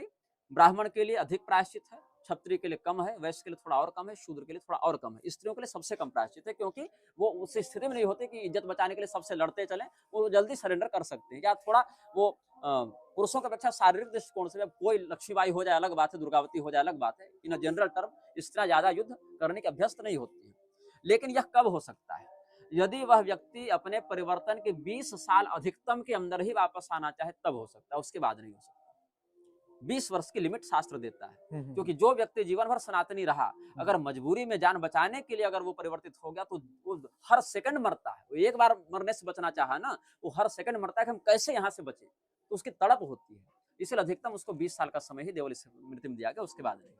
B: ब्राह्मण के लिए अधिक प्रायश्चित है, क्षत्रिय के लिए कम है, वैश्य के लिए थोड़ा और कम है, शूद्र के लिए थोड़ा और कम है, स्त्रियों के लिए सबसे कम प्रायश्चित है, क्योंकि वो उस स्थिति में नहीं होते कि इज्जत बचाने के लिए सबसे लड़ते चले, वो जल्दी सरेंडर कर सकते हैं। या थोड़ा वो पुरुषों की अपेक्षा शारीरिक दृष्टिकोण से, कोई लक्ष्मीबाई हो जाए अलग बात है, दुर्गावती हो जाए अलग बात है, इन जनरल टर्म स्त्रियां ज्यादा युद्ध करने की अभ्यस्त नहीं होती है। लेकिन यह कब हो सकता है? यदि वह व्यक्ति अपने परिवर्तन के 20 साल अधिकतम के अंदर ही वापस आना चाहे, तब हो सकता है, उसके बाद नहीं हो सकता। 20 वर्ष की लिमिट शास्त्र देता है, क्योंकि जो व्यक्ति जीवन भर सनातनी रहा, अगर मजबूरी में जान बचाने के लिए अगर वो परिवर्तित हो गया, तो वो हर सेकंड मरता है। वो एक बार मरने से बचना चाहा ना, वो हर सेकंड मरता है कि हम कैसे यहाँ से बचे, तो उसकी तड़प होती है। इसलिए अधिकतम उसको 20 साल का समय ही देवल स्मृति में दिया गया, उसके बाद नहीं।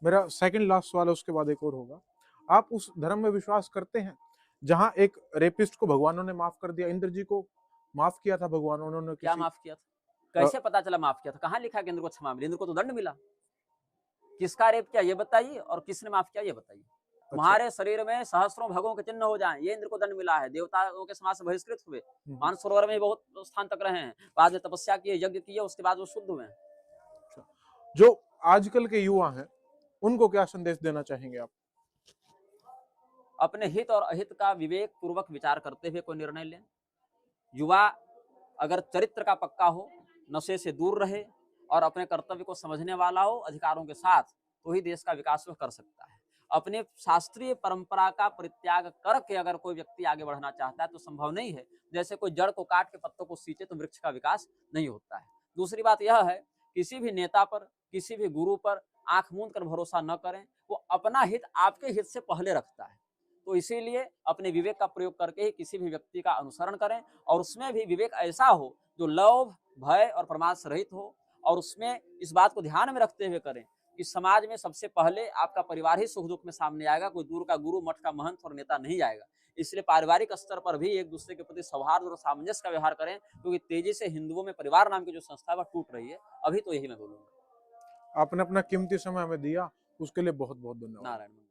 A: मेरा सेकंड लास्ट सवाल है, उसके बाद एक और होगा। आप उस धर्म में विश्वास करते हैं जहां एक रेपिस्ट को भगवानों ने माफ कर दिया? इंद्र जी को माफ किया था भगवान, उन्होंने
B: क्या माफ किया था? कैसे पता चला माफ किया था? कहां लिखा कि इंद्र को क्षमा मिली? इंद्र को तो दंड मिला। किसका रेप किया ये बताइए, और किसने माफ किया ये बताइए। तुम्हारे शरीर में सहस्रों भगों के चिन्ह हो जाएं, ये इंद्र को दंड मिला है। देवताओं के समाज से बहिष्कृत हुए, मानसरोवर में बहुत स्थान तक रहे हैं, बाद में तपस्या किए, यज्ञ किए, उसके बाद वो शुद्ध हुए।
A: जो आजकल के युवा हैं, उनको क्या संदेश देना चाहेंगे आप?
B: अपने हित और अहित का विवेक पूर्वक विचार करते हुए कोई निर्णय लें। युवा अगर चरित्र का पक्का हो, नशे से दूर रहे और अपने कर्तव्य को समझने वाला हो अधिकारों के साथ, तो ही देश का विकास वह कर सकता है। अपने शास्त्रीय परंपरा का परित्याग करके अगर कोई व्यक्ति आगे बढ़ना चाहता है तो संभव नहीं है। जैसे कोई जड़ को काट के पत्तों को सींचे तो वृक्ष का विकास नहीं होता है। दूसरी बात यह है, किसी भी नेता पर, किसी भी गुरु पर आंख मूंद कर भरोसा न करें। वो अपना हित आपके हित से पहले रखता है। तो इसीलिए अपने विवेक का प्रयोग करके ही किसी भी व्यक्ति का अनुसरण करें, और उसमें भी विवेक ऐसा हो जो लोभ, भय और प्रमाद से रहित हो, और उसमें इस बात को ध्यान में रखते हुए करें कि समाज में सबसे पहले आपका परिवार ही सुख दुख में सामने आएगा, कोई दूर का गुरु, मठ का महंत और नेता नहीं आएगा। इसलिए पारिवारिक स्तर पर भी एक दूसरे के प्रति सौहार्द और सामंजस्य का व्यवहार करें, क्योंकि तेजी से हिंदुओं में परिवार नाम की जो संस्था है वह टूट रही है। अभी तो यही मैं बोलूंगा।
A: आपने अपना कीमती समय हमें दिया, उसके लिए बहुत बहुत धन्यवाद।
B: नारायण।